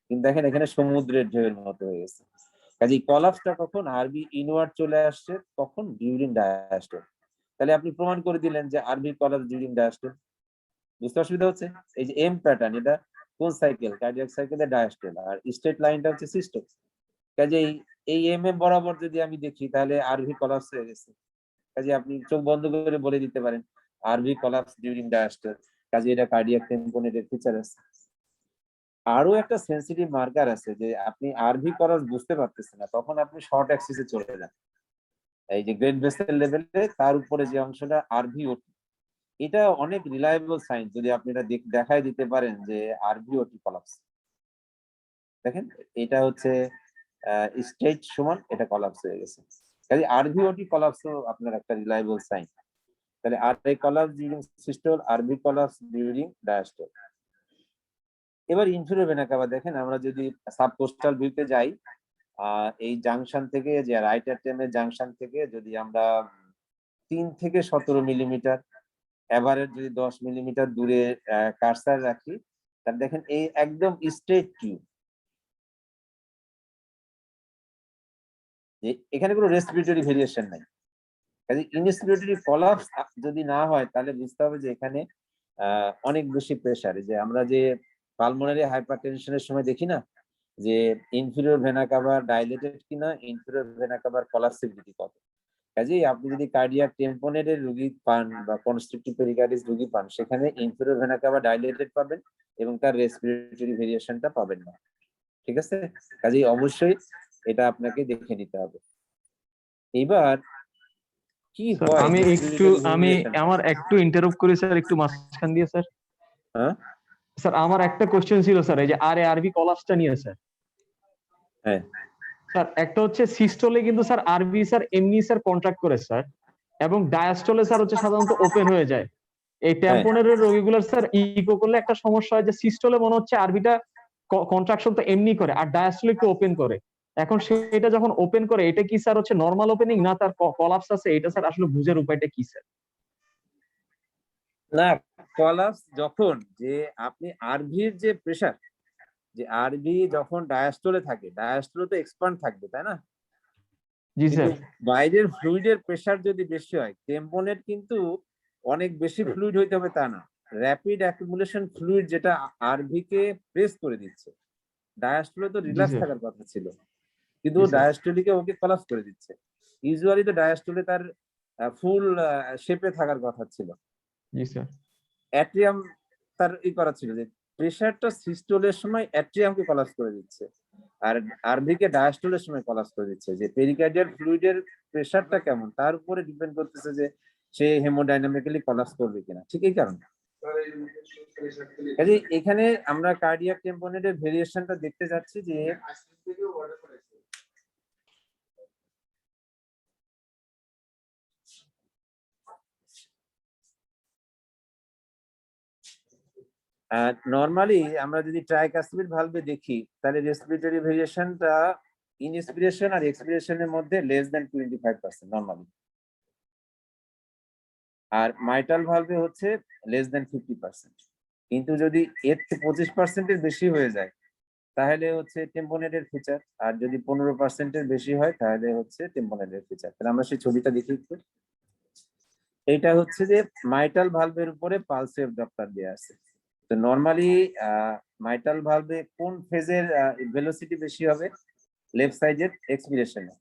কিন্তু দেখেন এখানে সমুদ্রের ঢেউয়ের মতো হয়ে গেছে। কাজে কোলাপসটা কখন? আরবি ইনওয়ার্ড চলে আসছে কখন? During diastole. তাহলে আপনি প্রমাণ করে দিলেন যে আরবি কোলাপস ডিউরিং ডায়াস্টল। বুঝতে অসুবিধা হচ্ছে? এই যে এম প্যাটার্ন, এটা কোন সাইকেল? কার্ডিয়াক সাইকেলের ডায়াস্টল, আর স্ট্রেট লাইনটা হচ্ছে সিস্টেম। কাজে এই এম এম বরাবর যদি আমি দেখি তাহলে আরভি কোলাপস হয়ে গেছে। কাজে আপনি চোখ বন্ধ করে বলে দিতে পারেন আরভি কোলাপস ডিউরিং ডায়াস্টল। কাজে এটা কার্ডিয়াক টেম্পোনেটের ফিচার আছে। আরো একটা সেন্সিটিভ মার্কার আছে যে আপনি আরভি কোলাপস বুঝতে পারতেছেন না, তখন আপনি শর্ট অ্যাক্সিসে চলে যান। এই যে গ্রেট ভেসেল লেভেলে তার উপরে যে অংশটা আরভিওটি, এটা অনেক রিলায়েবল সাইন। যদি আপনি এটা দেখায় দিতে পারেন যে আরভিওটি কোলাপস, দেখেন এটা হচ্ছে স্টেজ সমান, এটা কোলাপস হয়ে গেছে। কাজে আরভিওটি কোলাপসও আপনার একটা রিলায়েবল সাইন। তাহলে RV collapse during systole, RV collapse during diastole. এবার ইনফিরিয়র ভেনা কাভা দেখেন, আমরা যদি সাবকোস্টাল ভিউতে যাই, এই জাংশন থেকে, যে রাইট অ্যাট্রিয়ামের জাংশন থেকে যদি আমরা 3 থেকে 17 মিলিমিটার, এভারেজ যদি 10 মিলিমিটার দূরে কার্সার রাখি, তাহলে দেখেন এই একদম স্ট্রেট টিউব, যে এখানে কোনো রেসপিরেটরি ভেরিয়েশন নাই। কাজে ইনস্পিরেটরি কোলাপস যদি না হয় তাহলে বুঝতে হবে যে এখানে অনেক বেশি প্রেসার। যে আমরা যে পালমোনারি হাইপারটেনশনের সময় দেখি না যে ইনফিরিয়র ভেনা কাভা ডাইলেটেড কিনা, ইনফিরিয়র ভেনা কাভার কোলাপসিবিলিটি কত। কাজেই আপনি যদি কার্ডিয়াক টেম্পোনেটের রোগী পান বা কনস্ট্রিকটিভ পেরিকার্ডিস রোগী পান, সেখানে ইনফিরিয়র ভেনা কাভা ডাইলেটেড পাবেন এবং তার রেসপিরেটরি ভেরিয়েশনটা পাবেন না। ঠিক আছে? কাজেই অবশ্যই এটা আপনাকে দেখে নিতে হবে। এবার কি স্যার হয় আমি রেসপিরেটরি আমি ভেরিয়েশন? আমার একটু ইন্টারাপ্ট করি স্যার, একটু মাঝখান দিয়ে স্যার। হ্যাঁ স্যার আমার একটা কোশ্চেন ছিল স্যার, এই যে আরবি কোলাপসটা নিয়ে স্যার। হ্যাঁ স্যার একটা হচ্ছে সিস্টলে কিন্তু স্যার আরবি স্যার এমনি স্যার কন্ট্রাক্ট করে স্যার, এবং ডায়াস্টলে স্যার হচ্ছে সাধারণত ওপেন হয়ে যায়। এই হ্যাঁ টেম্পোনারি রোগীগুলোর স্যার ইকো করলে একটা সমস্যা হয় যে সিস্টলে মনে হচ্ছে আরবিটা কন্ট্রাকশন তো এমনি করে, আর ডায়াস্টলে একটু ওপেন করে। এখন সেটা যখন ওপেন করে, এটা কি স্যার হচ্ছে নরমাল ওপেনিং না তার কোলাপস আছে? এটা স্যার আসলে বুঝার উপায়টা কি স্যার? না, কোলাপস যখন, যে আপনি আরভির যে প্রেসার, যে আরভি যখন ডায়াস্টলে থাকে, ডায়াস্টলে তো এক্সপান্ড থাকবে, তাই না? জি কিন্তু স্যার। বাইরের ফ্লুইডের প্রেসার যদি বেশি হয়, টেম্পোনেট কিন্তু অনেক বেশি ফ্লুইড হইতে হবে তা না। র্যাপিড অ্যাকুমুলেশন ফ্লুইড যেটা আরভি কে প্রেস করে দিচ্ছে, ডায়াস্টলে তো জি রিল্যাক্স স্যার। থাকার কথা ছিল, কিন্তু জি স্যার। ডায়াস্টলিকে ওকে কোলাপস করে দিচ্ছে। ইউজুয়ালি তো ডায়াস্টলে তার ফুল শেপে থাকার কথা ছিল। জি স্যার। অ্যাট্রিয়াম তার করা ছিল যে প্রেসারটা সিস্টোলের সময় অ্যাট্রিয়ামকে কোলাপস করে দিচ্ছে, আর আরভিকে ডায়াস্টোলের সময় কোলাপস করে দিচ্ছে। যে পেরিকার্ডিয়াল ফ্লুইডের প্রেসারটা কেমন তার উপরে ডিপেন্ড করতেছে যে সে হেমোডাইনামিক্যালি কোলাপস করবে কিনা। ঠিক এই কারণে কাজে এখানে আমরা কার্ডিয়াক টেম্পোনেটের ভেরিয়েশনটা দেখতে যাচ্ছি যে নরমালি আমরা যদি ট্রাইকাসপিড ভালভে দেখি তাহলে রেসপিরেটরি ভেরিয়েশনটা ইনস্পিরেশন আর এক্সপিরেশনের মধ্যে লেস দ্যান 25% নরমালি, আর মাইটাল ভালভে হচ্ছে লেস দ্যান 50%। কিন্তু যদি এর 25% এর বেশি হয়ে যায় তাহলে হচ্ছে টেম্পোনেটের ফিচার, আর যদি 15%-এর বেশি হয় তাহলে হচ্ছে টেম্পোনেটের ফিচার। তাহলে আমরা সেই ছবিটা দেখি একটু। এইটা হচ্ছে যে মাইটাল ভালভের উপরে পালস ওয়েভ ড্রপটার দেওয়া আছে। তো নরমালি মাইটাল ভালভে কোন ফেজের ভেলোসিটি বেশি হবে? লেফট সাইডের এক্সপিরেশনে।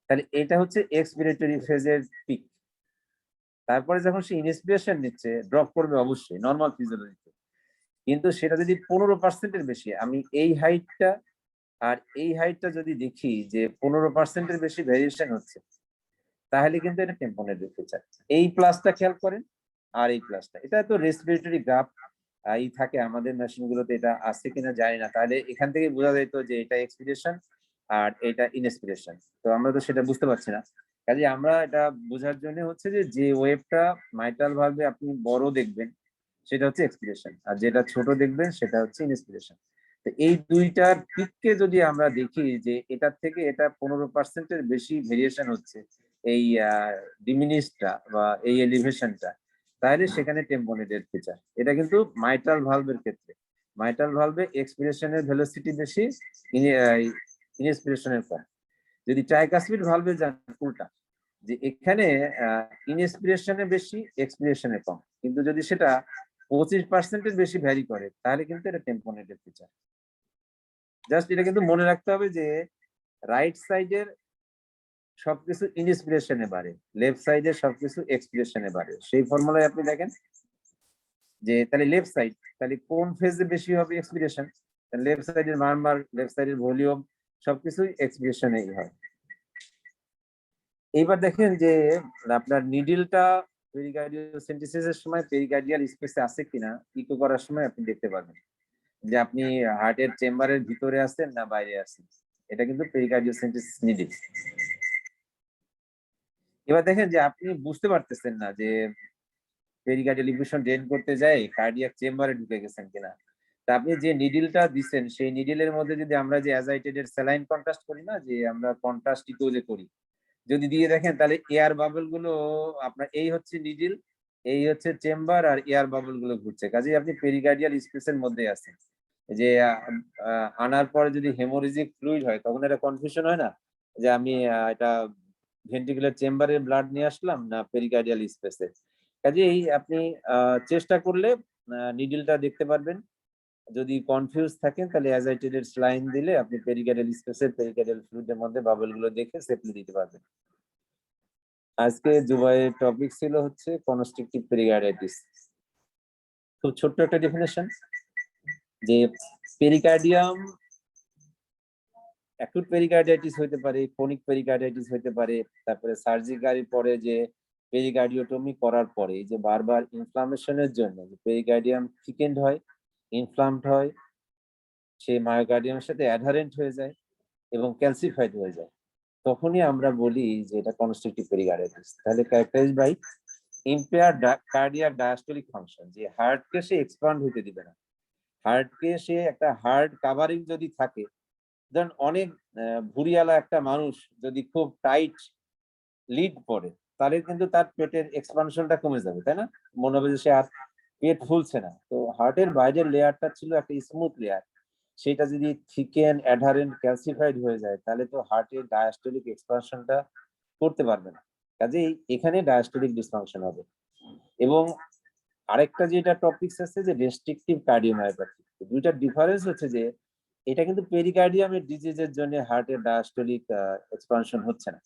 তাহলে এটা হচ্ছে এক্সপিরেটরি ফেজের পিক। তারপরে যখন সে ইন্সপিরেশন নিচ্ছে ড্রপ করবে অবশ্যই নর্মাল ফিজিওলজিতে, কিন্তু সেটা যদি 15%-এর বেশি, আমি এই হাইটটা আর এই হাইটটা যদি দেখি যে 15%-এর বেশি ভেরিয়েশন হচ্ছে, তাহলে কিন্তু এটা টেম্পোনেটের ফিচার। এই প্লাসটা খেয়াল করেন, আর এই প্লাসটা, এটা তো রেসপিরেটরি গ্রাফ এই থাকে আমাদের মেশিনগুলোতে, এটা আছে কিনা জানি না। তাহলে এখান থেকে বোঝা যেত যে এটা এক্সপিরেশন আর এটা ইনস্পিরেশন, তো আমরা তো সেটা বুঝতে পারছি না। কাজে আমরা এটা বোঝার জন্য হচ্ছে যে যে ওয়েভটা মাইটাল ভালভে আপনি বড় দেখবেন সেটা হচ্ছে এক্সপিরেশন, আর যেটা ছোট দেখবেন সেটা হচ্ছে ইনস্পিরেশন। তো এই দুইটার পিককে যদি আমরা দেখি যে এটার থেকে এটা 15%-এর বেশি ভেরিয়েশন হচ্ছে, এই ডিমিনিশটা বা এই এলিভেশনটা, তাহলে সেখানে টেম্পোনেটের ফিচার। এটা কিন্তু মাইটাল ভালভের ক্ষেত্রে। মাইটাল ভালভে এক্সপিরেশনের ভেলোসিটি বেশি, ইনস্পিরেশনের কম। যদি ট্রাইকাসপিড ভালভে যান উল্টা, যে এখানে ইনস্পিরেশনে বেশি, এক্সপিরেশনে কম, কিন্তু যদি সেটা 25%-এর বেশি ভ্যারি করে তাহলে কিন্তু এটা টেম্পোনেটের ফিচার। জাস্ট এটা কিন্তু মনে রাখতে হবে যে রাইট সাইডের সবকিছু ইনস্পিরেশনে বাড়ে, লেফট সাইডের সবকিছু এক্সপিরেশনে বাড়ে। সেই ফর্মুলায় আপনি দেখেন যে তাহলে লেফট সাইড, তাহলে কোন ফেজে বেশি হবে এক্সপিরেশন, লেফট সাইডের মারমার, লেফট সাইডের ভলিউম সবকিছুই এক্সপিরেশনেই হয়। এইবার দেখেন যে আপনার নিডলটা পেরিকার্ডিওসেন্টিসিসের সময় পেরিকার্ডিয়াল স্পেসে আছে কিনা ইকো করার সময় আপনি দেখতে পাবেন যে আপনি হার্টের চেম্বারের ভিতরে আছেন না বাইরে আছেন। এটা কিন্তু পেরিকার্ডিওসেন্টিসিস নিডল। এবার দেখেন যে আপনি বুঝতে পারতেছেন না যে পেরিকার্ডিয়াল ইনফিউশন ড্রেন করতে যায় কার্ডিয়াক চেম্বারে ঢুকে গেছেন কিনা। তা আপনি যে নিডলটা দিচ্ছেন সেই নিডলের মধ্যে যদি আমরা যে অ্যাজাইটেডের স্যালাইন কন্ট্রাস্ট করি না, যে আমরা কন্ট্রাস্ট ইকো যে করি, যদি দিয়ে দেখেন তাহলে এয়ার বাবল গুলো আপনার, এই হচ্ছে নিডল, এই হচ্ছে চেম্বার, আর এয়ার বাবল গুলো ঘুরছে। কাজেই আপনি পেরিকার্ডিয়াল স্পেসের মধ্যে আছেন। যে আনার পরে যদি হেমোরেজিক ফ্লুইড হয় তখন এটা কনফিউশন হয় না যে আমি এটা ভেন্ট্রিকুলার চেম্বারে ব্লাড নিয়ে আসলাম না পেরিকার্ডিয়াল স্পেসে। কাজেই আপনি চেষ্টা করলে নিডলটা দেখতে পারবেন। যদি কনফিউজ থাকেন তাহলে অ্যাজাইটেডের স্লাইন দিলে আপনি পেরিকার্ডিয়াল স্পেসের পেরিকার্ডিয়াল ফ্লুইডের মধ্যে বাবল গুলো দেখে সেফলি দিতে পারবেন। আজকে জুবাইয়ের টপিক ছিল হচ্ছে কনস্ট্রিকটিভ পেরিকার্ডাইটিস। খুব ছোট্ট একটা ডেফিনেশন যে পেরিকার্ডিয়াম অ্যাকুট পেরিকার্ডাইটিস হতে পারে, ক্রনিক পেরিকার্ডাইটিস হতে পারে, তারপরে সার্জিক্যাল পরে যে পেরিকার্ডিওটমি করার পরে যে বারবার ইনফ্লামেশনের জন্য পেরিকার্ডিয়াম থিকেন্ড হয়, ইনফ্লামড হয়, সে মায়োকার্ডিয়ামের সাথে অ্যাডহারেন্ট হয়ে যায় এবং ক্যালসিফাইড হয়ে যায়, তখনই আমরা বলি যে এটা কনস্ট্রিকটিভ পেরিকার্ডাইটিস। তাহলে characterize by impair cardiac diastolic function, যে হার্টকে সে এক্সপান্ড হতে দিবে না। হার্টকে সে একটা হার্ট কাভারিং যদি থাকে, ধরেন অনেক ভুঁড়িওয়ালা একটা মানুষ যদি খুব টাইট লিড পরে তাহলে কিন্তু তার পেটের এক্সপানশনটা কমে যাবে, তাই না? মনে হবে যে সে আর পেট ফুলছে না। তো হার্টের বাইরের লেয়ারটা ছিল একটা স্মুথ লেয়ার, সেটা যদি থিকেন, অ্যাডহারেন্ট, ক্যালসিফাইড হয়ে যায় তাহলে তো হার্টের ডায়াস্টোলিক এক্সপানশনটা করতে পারবে না। কাজেই এখানে ডায়াস্টোলিক ডিসফাংশন হবে। এবং আরেকটা যেটা টপিকস আছে যে রেস্ট্রিকটিভ কার্ডিওমায়োপ্যাথি, দুইটার ডিফারেন্স হচ্ছে যে এটা কিন্তু পেরিকার্ডিয়ামের ডিজিজের জন্য হার্টের ডায়াস্টোলিক এক্সপানশন হচ্ছে না,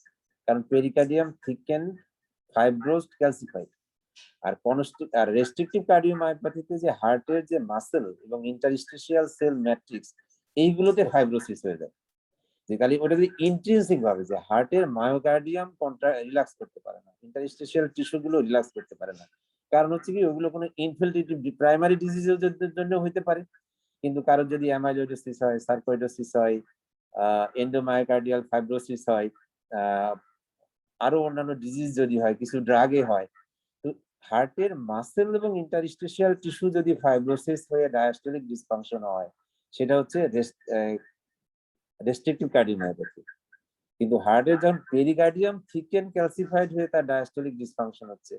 কারণ পেরিকার্ডিয়াম থিকেন, ফাইব্রোসড, ক্যালসিফাইড। আর রেস্ট্রিকটিভ কার্ডিওমায়োপ্যাথিতে যে হার্টের যে মাসেল এবং ইন্টারস্টিশিয়াল সেল ম্যাট্রিক্স এইগুলোতে ফাইব্রোসিস হয়ে যায়। যে খালি ওটা যদি ইন্ট্রিনসিক ভাবে যে হার্টের মায়োকার্ডিয়াম রিল্যাক্স করতে পারে না, ইন্টারস্টিশিয়াল টিস্যু গুলো রিল্যাক্স করতে পারে না, কারণ হচ্ছে কি ওগুলো কোনো ইনফিল্ট্রেটিভ প্রাইমারি ডিজিজের জন্য হইতে পারে। কিন্তু কারোর যদি অ্যামাইলোইডোসিস হয়, সার্কোইডোসিস হয়, এন্ডোমায়োকার্ডিয়াল ফাইব্রোসিস হয়, আরো অন্যান্য ডিজিজ যদি হয়, কিছু ড্রাগে হয়, তো হার্টের মাসেল এবং ইন্টারস্টিশিয়াল টিস্যু যদি ফাইব্রোসিস হয়ে ডায়াস্টোলিক ডিসফাংশন হয়, সেটা হচ্ছে রেস্ট্রিকটিভ কার্ডিওমায়োপ্যাথি। কিন্তু হার্টের যখন পেরিকার্ডিয়াম থিকেন, ক্যালসিফাইড হয়ে তার ডায়াস্টোলিক ডিসফাংশন হচ্ছে,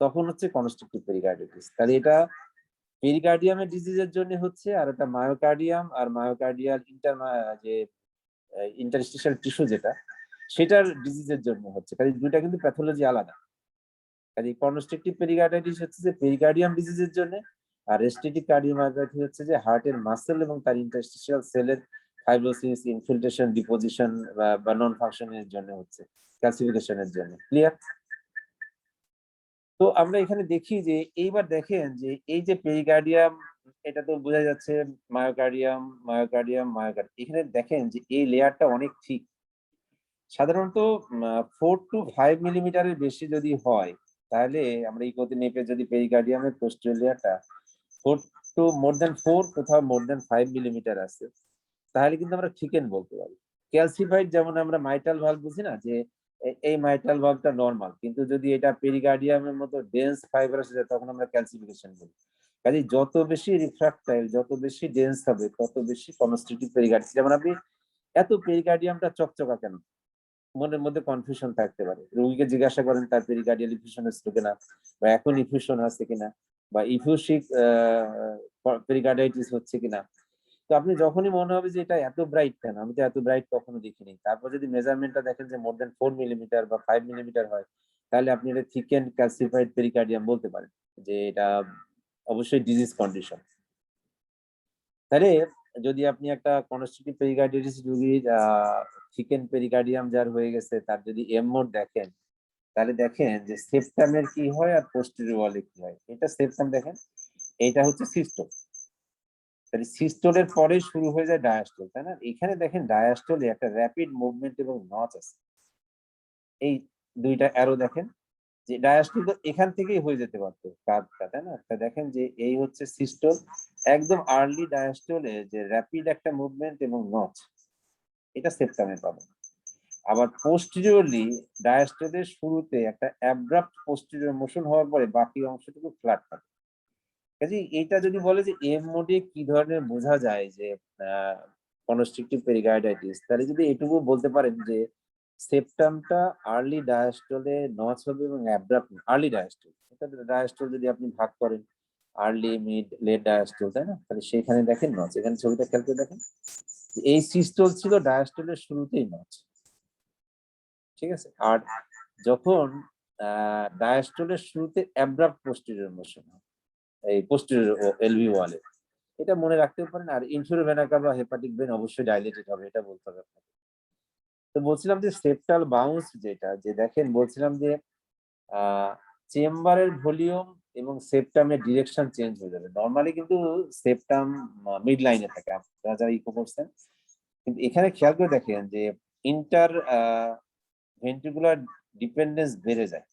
তখন হচ্ছে কনস্ট্রিকটিভ পেরিকার্ডাইটিস। তাহলে এটা পেরিকার্ডিয়ামের ডিজিজের জন্য হচ্ছে, আর ওটা মায়োকার্ডিয়াম আর মায়োকার্ডিয়াল যে ইন্টারস্টিশিয়াল টিস্যু যেটা, সেটার ডিজিজের জন্য হচ্ছে। কাজে দুইটা কিন্তু প্যাথোলজি আলাদা। কাজে কনস্ট্রাকটিভ পেরিকার্ডাইটিস হচ্ছে যে পেরিকার্ডিয়াম ডিজিজের জন্য, আর রেস্ট্রিকটিভ কার্ডিওমায়োপাথি হচ্ছে যে হার্টের মাসেল এবং তার ইন্টারস্টিশিয়াল সেলের ফাইব্রোসিস, ইনফিল্ট্রেশন, ডিপোজিশন বা নন ফাংশনের জন্য হচ্ছে, ক্যালসিফিকেশনের জন্য। ক্লিয়ার? তো আমরা এখানে দেখি যে এইবার দেখেন যে এই যে পেরিকার্ডিয়াম, এটা তো বোঝা যাচ্ছে মায়োকার্ডিয়াম মায়োকার্ডিয়াম মায়োকার্ডিয়াম। এখানে দেখেন যে এই লেয়ারটা অনেক ঠিক। সাধারণত 4 to 5 মিলিমিটারের বেশি যদি হয়, তাহলে আমরা ইকোতে মেপে যদি পেরিকার্ডিয়ামের পোস্টেরিয়র লেয়ারটা 4 to more than 4, কোথাও more than 5 মিলিমিটার আছে, তাহলে কিন্তু আমরা থিকেন বলতে পারি। ক্যালসিফাইড যেমন আমরা মাইটাল ভালভ বুঝি না, যে এই মাইটাল ভালভটা নরমাল, কিন্তু যদি এটা পেরিকার্ডিয়ামের মতো ডেন্স ফাইবার আসে যায়, তখন আমরা ক্যালসিফিকেশন বলি। কাজে যত বেশি রিফ্রাক্টাইল, যত বেশি ডেন্স হবে, তত বেশি কনস্ট্রাকটিভ পেরিকার্ডিয়াম। যেমন আপনি এত পেরিকার্ডিয়ামটা চকচকা কেন, মনের মধ্যে কনফিউশন থাকতে পারে। রোগীকে জিজ্ঞাসা করেন তার পেরিকার্ডিয়াল ইফিউশন হচ্ছে কিনা, বা এখন ইফিউশন আছে কিনা, বা ইফিউসিক পেরিকার্ডাইটিস হচ্ছে কিনা। তো আপনি যখনই মনে হবে যে এটা এত ব্রাইট কেন, আমি তো এত ব্রাইট কখনো দেখিনি, তারপর যদি মেজারমেন্টটা দেখেন যে মোর দেন 4 মিলিমিটার বা 5 মিলিমিটার হয়, তাহলে আপনি এটা থিকেন্ড ক্যালসিফাইড পেরিকার্ডিয়াম বলতে পারেন, যে এটা অবশ্যই ডিজিজ কন্ডিশন। তাহলে যদি আপনি একটা কনস্ট্রাকটিভ পেরিকার্ডিটিস রোগীর থিকেন্ড পেরিকার্ডিয়াম যার হয়ে গেছে, তার যদি এম মোড দেখেন, তাহলে দেখেন যে সেপ্টামের কি হয় আর পোস্টেরিয়র ওয়ালে কি হয়। এটা সেপ্টাম দেখেন, এটা হচ্ছে সিস্টোল। তাহলে সিস্টোলের পরে শুরু হয়ে যায় ডায়াস্টোল, তাই না? এখানে দেখেন ডায়াস্টোলে একটা র্যাপিড মুভমেন্ট এবং নচ আছে। এই দুইটা অ্যারো দেখেন, যে ডায়াস্টোল তো এখান থেকেই হয়ে যেতে পারতো কার্ভটা, তাই না? তা দেখেন যে এই হচ্ছে সিস্টোল, একদম আর্লি ডায়াস্টোলে যে র্যাপিড একটা মুভমেন্ট এবং নচ, এটা সেপ্টামে পাবেন। আবার পোস্টেরিয়রলি ডায়াস্টোলের শুরুতে একটা অ্যাব্রাপ্ট পোস্টেরিয়র মোশন হওয়ার পরে বাকি অংশটুকু ফ্ল্যাট থাকে। কাজে এইটা যদি বলে যে এম মোডে কি ধরনের বোঝা যায় যে কনস্ট্রাকটিভ পেরিকার্ডাইটিস, তাহলে যদি এটুকু বলতে পারেন যে সেপ্টামটা আর্লি ডায়াস্টলে নচ হবে এবং অ্যাব্রাপ্ট আর্লি ডায়াস্টল। এটা ডায়াস্টল যদি আপনি ভাগ করেন আর্লি, মিড, লেট ডায়াস্টল, তাই না? তাহলে সেখানে দেখেন নচ, এখানে ছবিটা খেয়াল করে দেখেন এই সিস্টল ছিল ডায়াস্টলের শুরুতেই নচ। ঠিক আছে? আর যখন ডায়াস্টলের শুরুতে অ্যাব্রাপ্ট পোস্টেরিয়র মোশন হয় এই পোস্টেরিয়র এলভি ওয়ালে, এটা মনে রাখতে পারেন। আর inferior vena cava hepatic vein অবশ্যই ডাইলেটেড হবে, এটা বলতে হবে আপনাকে। তো বলছিলাম যে সেপ্টাল বাউন্স যেটা, যে দেখেন বলছিলাম যে চেম্বারের ভলিউম এবং সেপ্টামের ডিরেকশন চেঞ্জ হয়ে যাবে। নর্মালি কিন্তু সেপ্টাম মিড লাইনে থাকে, আপনারা যারা ইকো করছেন। কিন্তু এখানে খেয়াল করে দেখেন যে ইন্টার ভেন্ট্রিকুলার ডিপেন্ডেন্স বেড়ে যায়,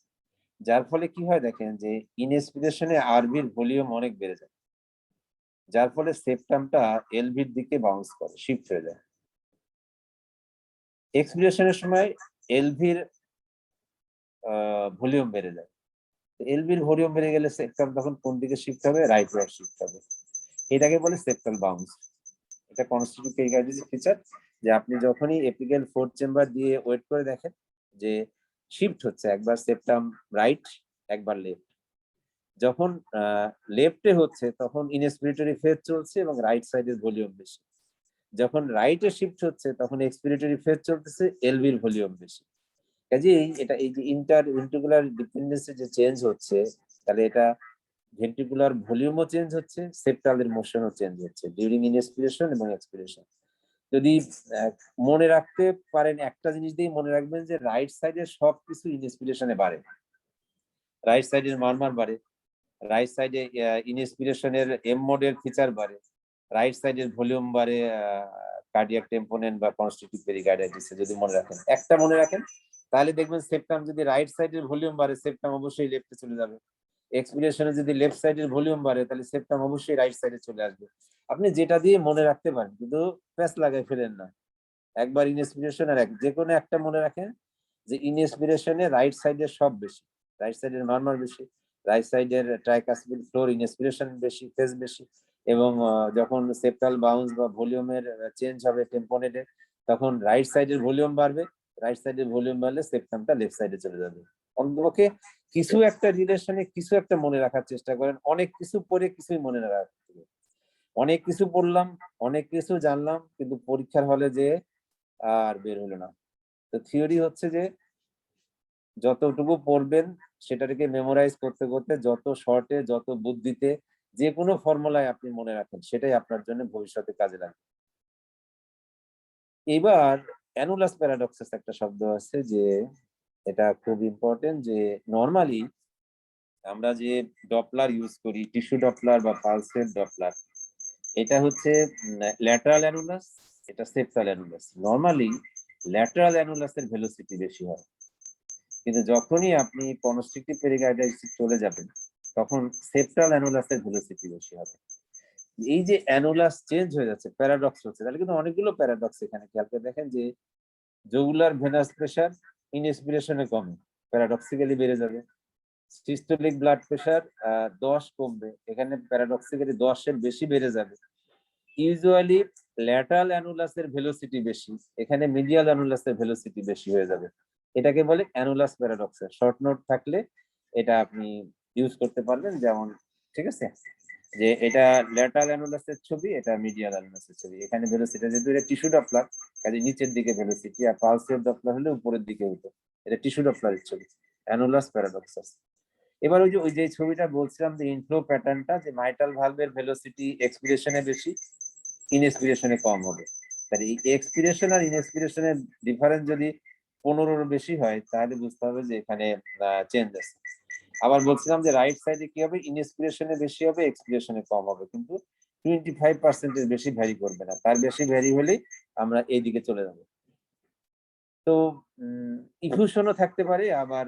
যার ফলে কি হয় দেখেন যে ইনএক্সপিরেশনে আরভির ভলিউম অনেক বেড়ে যায়, যার ফলে সেপ্টামটা এলভির দিকে বাউন্স করে, শিফট হয়ে যায়। এক্সপিরেশনের সময় এলভির ভলিউম বেড়ে যায়। এলভির ভলিউম বেড়ে গেলে সেপ্টাম তখন কোন দিকে শিফট হবে? রাইট ওয়ার্ড শিফট হবে। এটাকে বলে সেপ্টাল বাউন্স। এটা কনস্টিটিউটিভ পেরিকার্ডিটিস ফিচার, যে আপনি যখনই এপিক্যাল ফোর্থ চেম্বার দিয়ে ওয়েট করে দেখেন যে শিফট হচ্ছে, একবার সেপ্টাম রাইট, একবার লেফট। যখন লেফটে হচ্ছে তখন ইনএক্সপিরেটরি ফেজ চলছে এবং রাইট সাইডের ভলিউম বেশি। যখন রাইটে শিফট হচ্ছে তখন এক্সপিরেটরি ফেজ চলতেছে, এলভির ভলিউম বেশি। কাজেই এটা এই যে ইন্টার ভেন্ট্রিকুলার ডিপেন্ডেন্সি যে চেঞ্জ হচ্ছে, তাহলে এটা ভেন্ট্রিকুলার ভলিউমও চেঞ্জ হচ্ছে, সেপ্টালের মোশনও চেঞ্জ হচ্ছে ডিউরিং ইনএক্সপিরেশন এবং এক্সপিরেশন। যদি মনে রাখতে পারেন একটা জিনিস দিয়ে মনে রাখবেন যে রাইট সাইডের সবকিছু ইনএক্সপিরেশনে বাড়ে, রাইট সাইডের মারমার বাড়ে, রাইট সাইডে ইনএক্সপিরেশনের এম মোডের ফিচার বাড়ে, রাইট সাইডের ভলিউম বাড়ে কার্ডিয়াক টেম্পোনেন্ট বা কনস্ট্রাকটিভ পেরিকার্ডাইটিসে। যদি মনে রাখেন, একটা মনে রাখেন, তাহলে দেখবেন সেপ্টাম যদি রাইট সাইডের ভলিউম বাড়ে, সেপ্টাম অবশ্যই লেফটে চলে যাবে। এক্সপিরেশনে যদি লেফট সাইডের ভলিউম বাড়ে, তাহলে সেপ্টাম অবশ্যই রাইট সাইডে চলে আসবে। আপনি যেটা দিয়ে মনে রাখতে পারেন, কিন্তু প্যাচ লাগাই ফেলেন না। একবার ইনএক্সপিরেশন আর যে কোনো একটা মনে রাখেন যে ইনএক্সপিরেশনে রাইট সাইডের সব বেশি, রাইট সাইডের মারমার বেশি, রাইট সাইডের ট্রাইকাসপিড ফ্লোর ইনএক্সপিরেশন বেশি, ফেজ বেশি। এবং যখন সেপ্টাল বাউন্স বা ভলিউমের চেঞ্জ হবে টেম্পোনেটে, তখন রাইট সাইডের ভলিউম বাড়বে, রাইট সাইডের ভলিউম বাড়লে সেপ্টামটা লেফট সাইডে চলে যাবে। অন্তপক্ষে কিছু একটা রিলেশনে কিছু একটা মনে রাখার চেষ্টা করেন, অনেক কিছু পড়ে কিছুই মনে রাখতে হবে। অনেক কিছু পড়লাম, অনেক কিছু জানলাম, কিন্তু পরীক্ষার হলে যে আর বের হলো না। তো থিওরি হচ্ছে যে যতটুকু পড়বেন সেটাকে মেমোরাইজ করতে করতে যত শর্টে যত বুদ্ধিতে যে কোনো ফর্মুলায় আপনি মনে রাখেন, সেটাই আপনার জন্য ভবিষ্যতে কাজে লাগবে। এবার অ্যানুলাস প্যারাডক্সাস একটা শব্দ আছে, যে এটা খুব ইম্পর্টেন্ট, যে নর্মালি আমরা যে ডপলার ইউজ করি, টিস্যু ডপলার বা পালসের ডপলার, এটা হচ্ছে ল্যাটারাল অ্যানুলাস, এটা সেপ্টাল অ্যানুলাস। নর্মালি ল্যাটারাল অ্যানুলাসের ভেলোসিটি বেশি হয়, কিন্তু যখনই আপনি কনস্ট্রিক্টিভ পেরিকার্ডাইটিসে চলে যাবেন তখন সেপ্টাল অ্যানুলাসের ভেলোসিটি বেশি হবে। এই যে অ্যানুলাস চেঞ্জ হয়ে যাচ্ছে, প্যারাডক্স হচ্ছে, তাহলে কিন্তু অনেকগুলো প্যারাডক্স এখানে খেয়াল করে দেখেন, যে জগুলার ভেনাস প্রেসার ইনস্পিরেশনে কমে, প্যারাডক্সিক্যালি বেড়ে যাবে। সিস্টোলিক ব্লাড প্রেসার 10 কমবে, এখানে প্যারাডক্সিক্যালি 10 এর বেশি বেড়ে যাবে। ইউজুয়ালি ল্যাটারাল অ্যানুলাসের ভেলোসিটি বেশি, এখানে মিডিয়াল অ্যানুলাসের ভেলোসিটি বেশি হয়ে যাবে। এটাকে বলে অ্যানুলাস প্যারাডক্সাস। শর্ট নোট থাকলে এটা আপনি ইউজ করতে পারবেন, যেমন ঠিক আছে, যে এটা ল্যাটারাল অ্যানুলাসের ছবি, এটা মিডিয়াল অ্যানুলাসের ছবি। এখানে ভেলোসিটি, যেহেতু এটা টিস্যু ডপলার, কাজে নিচের দিকে ভেলোসিটি, আর পালসের ডপলার হলে উপরের দিকে হতো। এটা টিস্যু ডপলারের ছবি, অ্যানুলাস প্যারাডক্সাস। এবার ওই যে ছবিটা বলছিলাম, যে ইনফ্লো প্যাটার্নটা, যে মাইটাল ভালভের ভেলোসিটি এক্সপিরেশনে বেশি, ইনস্পিরেশনে কম হবে। তাহলে এই এক্সপিরেশন আর ইনস্পিরেশনের ডিফারেন্স যদি 15-র বেশি হয়, তাহলে বুঝতে হবে যে এখানে চেঞ্জ আছে। আবার বলছিলাম যে রাইট সাইডে কি হবে, ইনস্পিরেশনে বেশি হবে, এক্সপিরেশনে কম হবে, কিন্তু 25% বেশি ভ্যারি করবে না। তার বেশি ভ্যারি হলেই আমরা এই দিকে চলে যাব। তো ইফিউশনও থাকতে পারে, আবার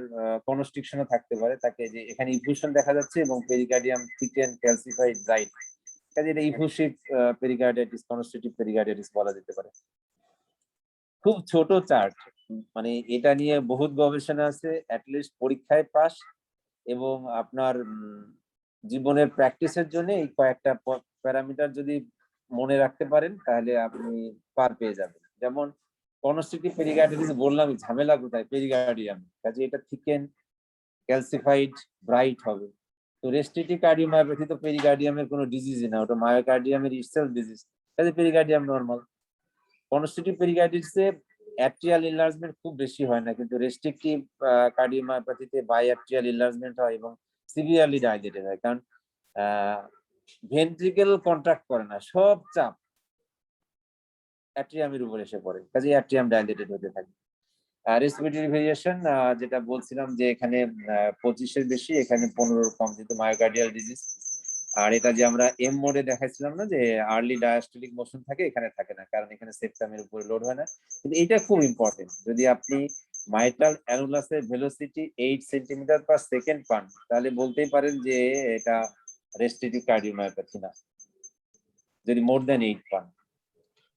কনস্ট্রিকশনও থাকতে পারে। তাকে যে এখানে ইফিউশন দেখা যাচ্ছে এবং পেরিকার্ডিয়াম থিকেন ক্যালসিফাইড রাইট, কাজে এটা ইফিউসিভ পেরিকার্ডাইটিস, কনস্ট্রিকটিভ পেরিকার্ডাইটিস বলা যেতে পারে। খুব ছোট চার্ট, মানে এটা নিয়ে বহুত গবেষণা আছে, অ্যাটলিস্ট পরীক্ষায় পাস এবং আপনার জীবনের প্র্যাকটিসের জন্য এই কয়েকটা প্যারামিটার যদি মনে রাখতে পারেন, তাহলে আপনি পার পেয়ে যাবেন। যেমন কনস্ট্রিকটিভ পেরিকার্ডাইটিস বললাম, ঝামেলা কোথায়, পেরিকার্ডিয়াম, কাজে এটা থিকেন ক্যালসিফাইড ব্রাইট হবে। তো রেস্ট্রিকটিভ কার্ডিওমায়োপ্যাথি তো পেরিকার্ডিয়ামের কোনো ডিজিজই না, ওটা মায়োকার্ডিয়ামের ইটসেলফ ডিজিজ, কাজে পেরিকার্ডিয়াম নরমাল। কনস্ট্রিকটিভ পেরিকার্ডিটিসে অ্যাট্রিয়াল এনলার্জমেন্ট খুব বেশি হয় না, কিন্তু রেস্ট্রিকটিভ কার্ডিওমায়োপ্যাথিতে বাইঅ্যাট্রিয়াল এনলার্জমেন্ট হয় এবং সিভিয়ারলি ডাইলেটেড হয়, কারণ ভেন্ট্রিকেল কন্ট্রাক্ট করে না, সব চাপ অ্যাট্রিয়ামের উপর এসে পড়ে, কাজে অ্যাট্রিয়াম ডাইলেটেড হতে থাকে। রেসপিরেটরি ভেরিয়েশন যেটা বলছিলাম, যে এখানে 25-এর বেশি, এখানে 15-র কম, যেহেতু মায়োকার্ডিয়াল ডিজিজ। আর এটা যে আমরা এম মোডে দেখাইছিলাম না, যে আর্লি ডায়াস্টোলিক মোশন থাকে, এখানে থাকে না, কারণ এখানে সেপ্টামের উপরে লোড হয় না। কিন্তু এটা খুব ইম্পর্টেন্ট, যদি আপনি মাইটাল অ্যানুলাসের ভেলোসিটি 8 সেন্টিমিটার/সেকেন্ড পান, তাহলে বলতেই পারেন যে এটা রেস্ট্রিকটিভ কার্ডিওমায়োপ্যাথি না, যদি মোর দ্যান 8 পান।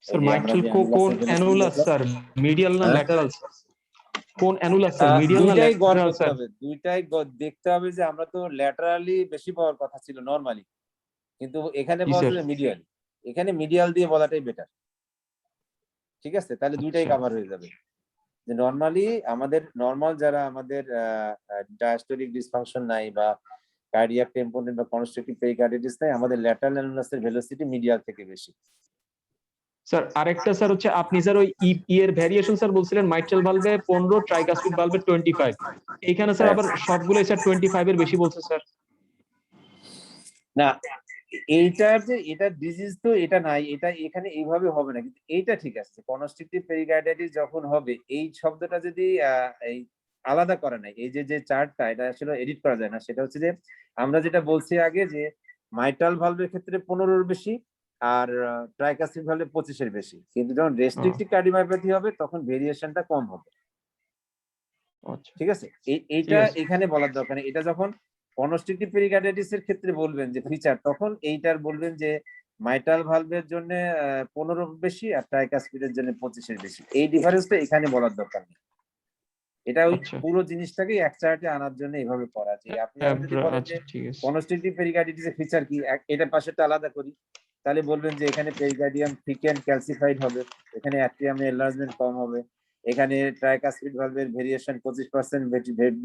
স্যার মাইট্রাল কোন অ্যানুলাস স্যার, মিডিয়াল না ল্যাটারাল স্যার? কোন অ্যানুলাস স্যার, মিডিয়াল না দুইটাই গড় ল্যাটারাল করতে স্যার? হবে, দুইটাই দেখতে হবে, যে আমরা তো ল্যাটারালি বেশি পাওয়ার কথা ছিল নরমালি, কিন্তু এখানে জি বলা স্যার। যায় মিডিয়াল, এখানে মিডিয়াল দিয়ে বলাটাই বেটার। ঠিক আছে, তাহলে দুইটাই আচ্ছা কভার হয়ে যাবে। যে নরমালি আমাদের নরমাল যারা আমাদের ডায়াস্টোলিক ডিসফাংশন নাই বা কার্ডিয়াক টেম্পোনেন্ট বা কনস্ট্রাকটিভ পেরিকার্ডিটিস নাই, আমাদের ল্যাটারাল অ্যানুলাসের ভেলোসিটি মিডিয়াল থেকে বেশি। স্যার আরেকটা স্যার হচ্ছে, আপনি স্যার ওই এর ভ্যারিয়েশন স্যার বলছিলেন, মাইট্রাল ভালভে 15, ট্রাইকাসপিড ভালভে 25, এইখানে স্যার আবার সবগুলোই স্যার 25 এর বেশি বলছে স্যার। না, এইটার যে এটা ডিজিজ তো এটা নাই, এটা এখানে এইভাবে হবে না, কিন্তু এইটা ঠিক আছে। কনস্ট্রিকটিভ পেরিকার্ডাইটিস যখন হবে, এই শব্দটা যদি এই আলাদা করা নাই, এই যে চার্টটা, এটা আসলে এডিট করা যায় না। সেটা হচ্ছে যে আমরা যেটা বলছি আগে, যে মাইট্রাল ভালভের ক্ষেত্রে 15-র বেশি, আর ট্রাইকাসপিড ভালভে 25-এর বেশি, কিন্তু যখন রেস্ট্রিকটিভ কার্ডিওমায়োপ্যাথি হবে তখন ভেরিয়েশনটা কম হবে। আচ্ছা ঠিক আছে, এইটা ঠিক আছে। এখানে বলার দরকার নেই। এটা যখন কনস্ট্রিকটিভ পেরিকার্ডাইটিস এর ক্ষেত্রে বলবেন যে ফিচার, তখন এইটার বলবেন যে মাইট্রাল ভালভের জন্য 15 বেশি আর ট্রাইকাসপিডের জন্য 25-এর বেশি। এই ডিফারেন্সটা এখানে বলার দরকার নেই। এটা ওই আচ্ছা পুরো জিনিসটাকে এক চার্টে আনার জন্য এইভাবে করা, যে আপনি যদি বলেন যে আচ্ছা ঠিক আছে। কনস্ট্রিকটিভ পেরিকার্ডাইটিস এর ফিচার কি, এটার পাশেরটা আলাদা করি, তাহলে বলবেন যে এখানে পেরিকার্ডিয়াম থিকেন ক্যালসিফাইড হবে, এখানে অ্যাট্রিয়ামে এনলার্জমেন্ট কম হবে, এখানে ট্রাইকাসপিড ভালভের ভেরিয়েশন 25%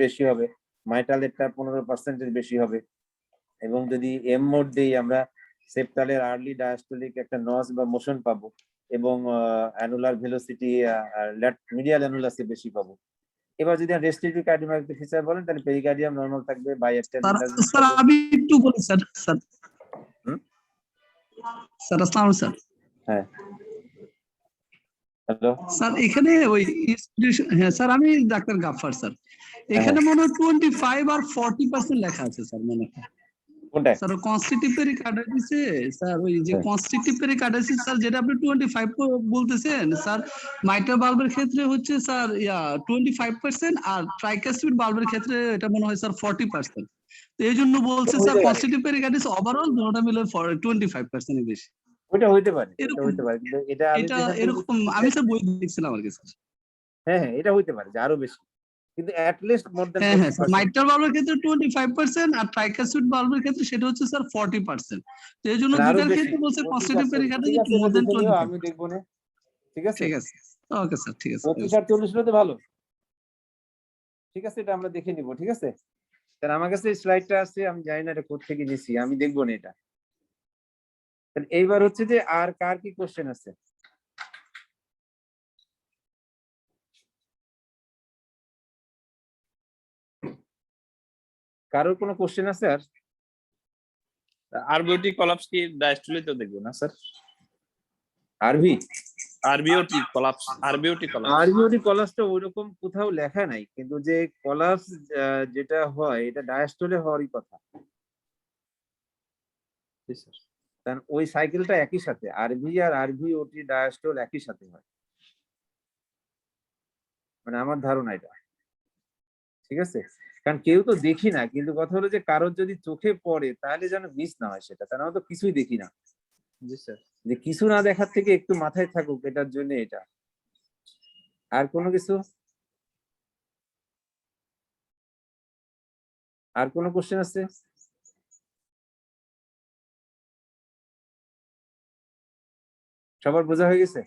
বেশি হবে, মাইটালেরটা 15% বেশি হবে। এবং যদি এম মোড দিই আমরা সেপ্টালের আর্লি ডায়াস্টলিক একটা নজ বা মোশন পাবো, এবং অ্যানুলার ভেলোসিটি মিডিয়াল অ্যানুলাসে বেশি পাবো। এবার যদি রেস্ট্রিক্টিভ কার্ডিওমায়োপ্যাথি ফিচার বলেন, তাহলে পেরিকার্ডিয়াম নরমাল থাকবে, বাইএক্টাল স্যার আমি একটু বলি স্যার। স্যার হুম? স্যার আসসালামু স্যার। হ্যাঁ, হ্যালো স্যার এখানে ওই হ্যাঁ স্যার আমি ডাক্তার গাফফার স্যার। এখানে মনে হয় 25 আর 40% লেখা আছে স্যার মনে হয়। কোনটা? স্যার কনস্ট্রিকটিভ পেরিকার্ডাইটিসে স্যার ওই যে কনস্ট্রিকটিভ পেরিকার্ডাইটিস স্যার যেটা আপনি 25 বলতেছেন স্যার, মাইট্রাল ভালভের ক্ষেত্রে হচ্ছে স্যার 25% আর ট্রাইকাসপিড ভালভের ক্ষেত্রে এটা মনে হয় স্যার 40%। তো এই জন্য বলছে স্যার কনস্ট্রিকটিভ পেরিকার্ডাইটিস ওভারঅল দুটোটা মিলে 25% এর বেশি। ওইটা হইতে পারে, এটা এরকম হইতে পারে, কিন্তু এটা আমি এটা যেখান থেকে এরকম আমি স্যার বই দেখছিলাম আর কি স্যার। হ্যাঁ হ্যাঁ, এটা হইতে পারে যে আরো বেশি, কিন্তু অ্যাট লিস্ট মোর দ্যান হ্যাঁ হ্যাঁ স্যার 40%। মাইট্রাল ভালভের ক্ষেত্রে 25% আর ট্রাইকাসপিড ভালভের ক্ষেত্রে সেটা হচ্ছে স্যার 40%। তো এই জন্য মানে আরো দুইটার বেশি ক্ষেত্রে বলছে 25 কনস্ট্রিকটিভ আর 40। পেরিকার্ডাইটিস ঠিক আছে, মোর এটা দ্যান দেখে নিও, 25। আমি দেখবো না। ঠিক আছে, ঠিক আছে ওকে স্যার ঠিক আছে 25 আর 40 হলে তো ভালো। ঠিক আছে, এটা আমরা দেখে নিব। ঠিক আছে, তাহলে আমার কাছে স্লাইডটা আছে, আমি জানি না এটা কোথা থেকে নিছি, আমি দেখবো না এটা। তাহলে এইবার হচ্ছে যে আর কার কি কোশ্চেন আছে? কারোর কোনো কোশ্চেন আছে আর? আরবিওটি কলাপস কি ডায়াস্টলিতে দেখবো না sir? RV RVOT collapse, RVOT collapse. RVOT কলাপসটা ওইরকম কোথাও লেখা নাই, কিন্তু যে কলাপস যেটা হয় এটা ডায়াস্টলে হওয়ারই কথা। কারণ ওই সাইকেলটা একই সাথে, আরভি আর আরভিওটি ডায়াস্টল একই সাথে হয়, মানে আমার ধারণা এটা। ঠিক আছে, কারণ কেউ তো দেখি না, কিন্তু কথা হলো যে কারোর যদি চোখে পড়ে তাহলে যেন মিস না হয় সেটা, কারণ আমরা তো কিছুই দেখি না। জি স্যার। যে কিছু না দেখার থেকে একটু মাথায় থাকুক, এটার জন্য এটা। আর কোনো কিছু? আর কোনো কোশ্চেন আছে? সবার বোঝা হয়ে গেছে?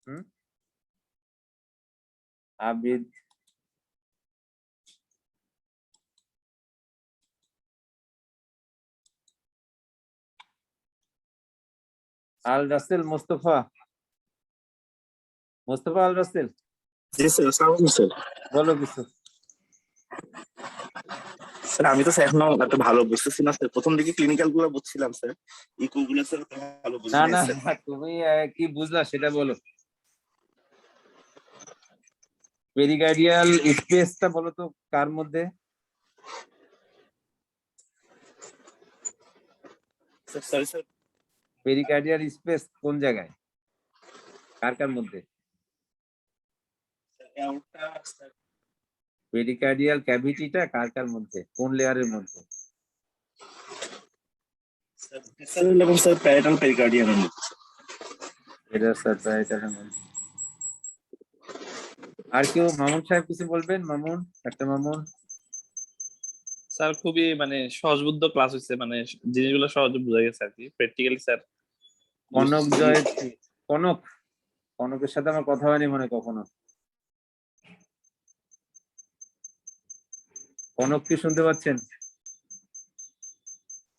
হুম, আবিদ, আল রাসেল, মোস্তফা, মোস্তফা আল রাসেল, জি স্যার, আসসালামু আলাইকুম স্যার। বলো কিছু। স্যার আমি তো স্যার এখনো এত ভালো বুঝতেছি না স্যার, প্রথম দিকে ক্লিনিক্যাল গুলো বুঝছিলাম স্যার, ইকো গুলো স্যার অত ভালো বুঝি না নাই না, স্যার। তুমি কি বুঝলা সেটা বলো। পেরিকার্ডিয়াল স্পেসটা বলো তো কার মধ্যে? Sir sorry sir, pericardial space কোন জায়গায়, কার কার মধ্যে? অ্যাওর্টা স্যার, পেরিকার্ডিয়াল ক্যাভিটিটা কার কার মধ্যে, কোন লেয়ারের মধ্যে? স্যার ভিসারাল এবং স্যার প্যারাটাল পেরিকার্ডিয়ামের মধ্যে স্যার। এটা স্যার প্যারাইটালের মধ্যে। আর কেউ? মামুন সাহেব কিছু বলবেন? মামুন, একটা মামুন। স্যার খুবই মানে সহজবুদ্ধ ক্লাস হয়েছে, মানে জিনিসগুলো সহজে বোঝা গেছে আর কি, প্র্যাকটিক্যালি স্যার। কনক জয়, কনক, কনকের সাথে আমার কথা হয়নি মনে কখনো। কনক কি শুনতে পাচ্ছেন?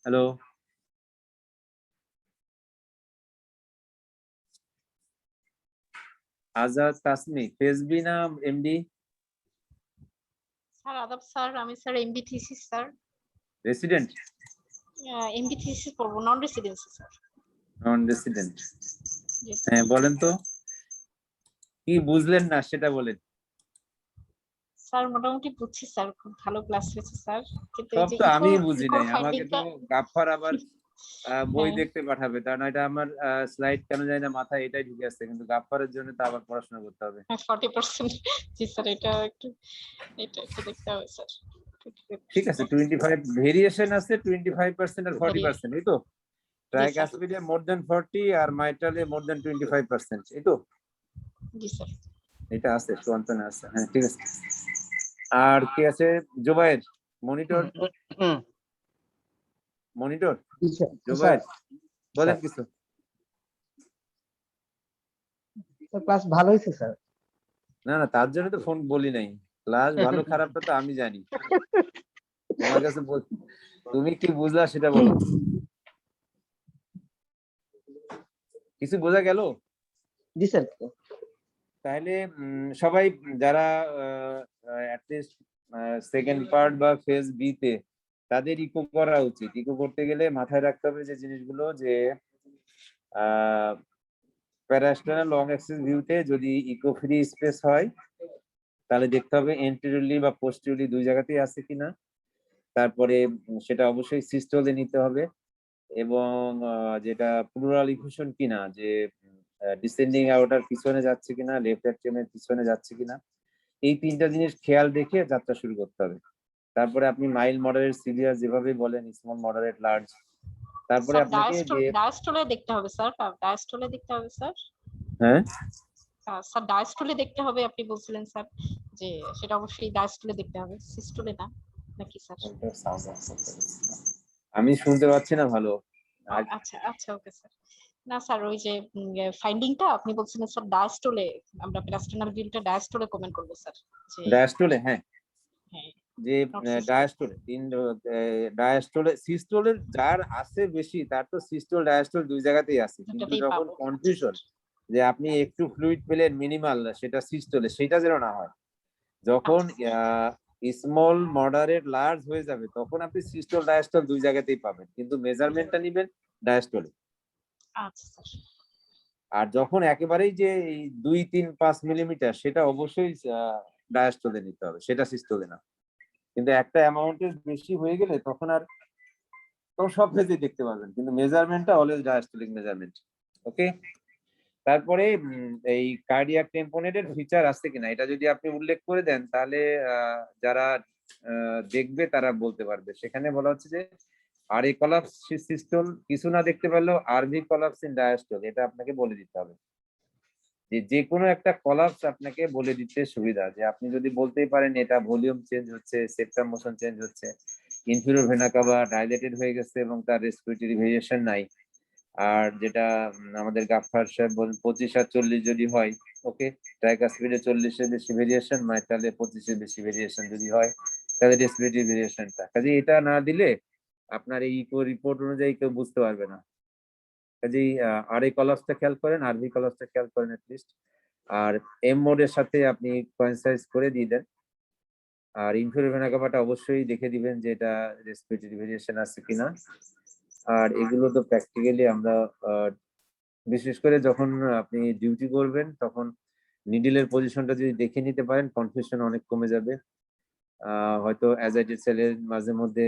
হ্যালো, আজাদ তাসমি, ফেসবি না এমডি? স্যার আদাব স্যার, আমি sir MB thesis sir, resident? MB thesis করব, non residency sir. Non resident? জি স্যার। হ্যাঁ বলেন তো, কি বুঝলেন না সেটা বলেন। স্যার মোটামুটি বুঝছি স্যার, খুব ভালো ক্লাস হয়েছে স্যার, কিন্তু এই সব যে তো আমি বুঝি ইকোর নাই, আমাকে তো ফাইন্ডিংটা গাফফার আবার বই হ্যাঁ। দেখতে পাঠাবে, কারণ এটা আমার স্লাইড কেন জানি না মাথায় এটাই ঢুকে আসছে, কিন্তু গাফফারের জন্য তো আবার পড়াশোনা করতে হবে। 40%। জি স্যার, এটা একটু দেখতে হবে স্যার। ঠিক আছে, 25 ভেরিয়েশন আছে, 25% আর 40%, এই তো? ট্রাইকাসপিডে মোর দেন 40 আর মাইট্রালে মোর দেন 25%, এই তো? জি স্যার। এটা আছে, সুয়ান্তনে আছে। হ্যাঁ ঠিক আছে। আর কি আছে? জুবাইর, মনিটর, মনিটর জুবাইর, বলেন কিছু। ক্লাস ভালো হয়েছে স্যার। না না, তার জন্য তো ফোন বলি নাই। ক্লাস ভালো খারাপটা তো আমি জানি। তোমার কাছে তুমি কি বুঝলা সেটা বলো। কিছু বোঝা গেল? জি স্যার। তাহলে সবাই যারা অ্যাটলিস্ট সেকেন্ড পার্ট বা ফেজ বি তে, তাদের ইকো করা উচিত। ইকো করতে গেলে মাথায় রাখতে হবে যে জিনিসগুলো, যে প্যারাস্টার লং অ্যাক্সিস ভিউতে যদি ইকো ফ্রি স্পেস হয় তাহলে দেখতে হবে এন্টেরিয়রলি বা পোস্টেরিয়রলি দুই জায়গাতেই আছে কিনা। তারপরে সেটা অবশ্যই সিস্টলে নিতে হবে, এবং যেটা প্লুরাল ইকুয়েশন কিনা, যে ডিসেন্ডিং আউটার পিছনে যাচ্ছে কিনা, লেফট অ্যাট্রিয়ামের পিছনে যাচ্ছে কিনা, এই তিনটা জিনিস খেয়াল রেখে যাত্রা শুরু করতে হবে। তারপরে আপনি মাইল্ড, মডারেট, সিভিয়ার যেভাবে বলেন, স্মল, মডারেট, লার্জ, তারপরে স্যার আপনাকে যে ডায়াস্টলে দেখতে হবে স্যার, ডায়াস্টলে দেখতে হবে স্যার। হ্যাঁ স্যার ডায়াস্টলে দেখতে হবে আপনি বলছিলেন স্যার, যে সেটা অবশ্যই ডায়াস্টলে দেখতে হবে, সিস্টলে না, নাকি স্যার? আমি শুনতে পাচ্ছি না ভালো। আচ্ছা আচ্ছা, ওকে স্যার। না স্যার, ওই যে ফাইন্ডিংটা আপনি বলছিলেন স্যার ডায়াস্টলে, আমরা প্যারাস্টার্নাল ভিউটা ডায়াস্টলে কমেন্ট করব স্যার, যে ডায়াস্টলে, হ্যাঁ, হ্যাঁ যে not systole। ডায়াস্টলে ডায়াস্টলে সিস্টোলের যার আছে বেশি, তার তো সিস্টোল ডায়াস্টল দুই জায়গাতেই আছে। কিন্তু দুটাতেই যখন পাবো। কনফিউশন যে আপনি একটু ফ্লুইড পেলেন মিনিমাল, সেটা সিস্টোলে, সেটা যেন না হয়। যখন স্মল, মডারেট, লার্জ হয়ে যাবে তখন আপনি সিস্টোল ডায়াস্টল দুই জায়গাতেই পাবেন, কিন্তু মেজারমেন্টটা নিবেন ডায়াস্টলে। আচ্ছা স্যার। আর যখন একেবারেই যে এই 2-3-5 মিলিমিটার, সেটা অবশ্যই ডায়াস্টলে নিতে হবে, সেটা সিস্টোলে না। কিন্তু একটা অ্যামাউন্টের বেশি হয়ে গেলে তখন আর তো সব ফেজেই দেখতে পাবেন, কিন্তু মেজারমেন্টটা অলওয়েজ ডায়াস্টলিক মেজারমেন্ট। ওকে। তারপরে এই কার্ডিয়াক টেম্পোনেটের ফিচার আছে কিনা, এটা যদি আপনি উল্লেখ করে দেন তাহলে যারা দেখবে তারা বলতে পারবে। সেখানে বলা হচ্ছে যে আর এ কলাপস সিস্টল কিছু না দেখতে পারলেও আরভি কলাপস ইন ডায়াস্টল, এটা আপনাকে বলে দিতে হবে। যে কোনো একটা কলাপস আপনাকে বলে দিতে সুবিধা, যে আপনি যদি বলতেই পারেন এটা ভলিউম চেঞ্জ হচ্ছে, সেপ্টাম মোশন চেঞ্জ হচ্ছে, ইনফিরিয়র ভেনা কাভা ডাইলেটেড হয়ে গেছে এবং তার রেসপিরেটরি ভেরিয়েশন নাই। আর যেটা আমাদের গাফফার সাহেব বলেন 25 আর 40 যদি হয়, ওকে, ট্রাইকাসপিডে 40-এর বেশি ভেরিয়েশন, মাইট্রালে 25-এর বেশি ভেরিয়েশন যদি হয়, তাহলে রেসপিরেটরি ভেরিয়েশনটা, কাজে এটা না দিলে আপনার এই ইকো রিপোর্ট অনুযায়ী কেউ বুঝতে পারবে না। কাজেই আর এই কলাপসটা খেয়াল করেন, আরভি কলাপসটা খেয়াল করেন অ্যাটলিস্ট। আর এম মোডের সাথে আপনি কোয়েনসাইজ করে দিয়ে দেন। আর ইনফিরিয়র ভেনা কাভাটা অবশ্যই দেখে দিবেন যে এটা রেসপিরেটরি ভেরিয়েশন আছে কিনা। আর এগুলো তো প্র্যাকটিক্যালি আমরা বিশেষ করে যখন আপনি ডিউটি করবেন তখন নিডলের পজিশনটা যদি দেখে নিতে পারেন, কনফিউশন অনেক কমে যাবে। হয়তো অ্যাজাইটেড সেলের মাঝে মধ্যে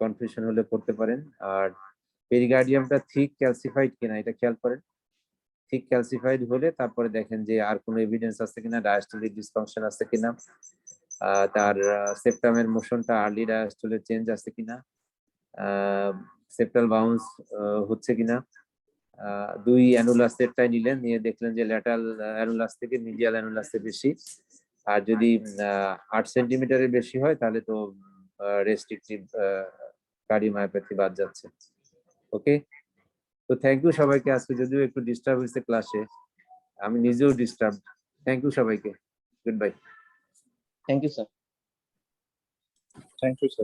কনফিউশন হলে করতে পারেন। আর পেরিকার্ডিয়ামটা থিক ক্যালসিফাইড কিনা এটা খেয়াল করেন। থিক ক্যালসিফাইড হলে তারপরে দেখেন যে আর কোনো এভিডেন্স আছে কিনা, ডায়াস্টলিক ডিসফাংশন আছে কিনা, তার সেপ্টামের মোশনটা আর্লি ডায়াস্টলে চেঞ্জ আছে কিনা, সেপ্টাল বাউন্স হচ্ছে কিনা। দুই অ্যানুলাসেরটাই নিলেন, নিয়ে দেখলেন যে ল্যাটারাল অ্যানুলাস থেকে মিডিয়াল অ্যানুলাসে বেশি। আর যদি 8 সেন্টিমিটারের বেশি হয় তাহলে তো রেস্ট্রিকটিভ কার্ডিওমায়োপ্যাথি বাদ যাচ্ছে। ওকে। তো থ্যাংক ইউ সবাইকে। আজকে যদিও একটু ডিস্টার্ব হয়েছে ক্লাসে, আমি নিজেও ডিস্টার্ব। থ্যাংক ইউ সবাইকে। Good bye. Thank you sir. Thank you sir.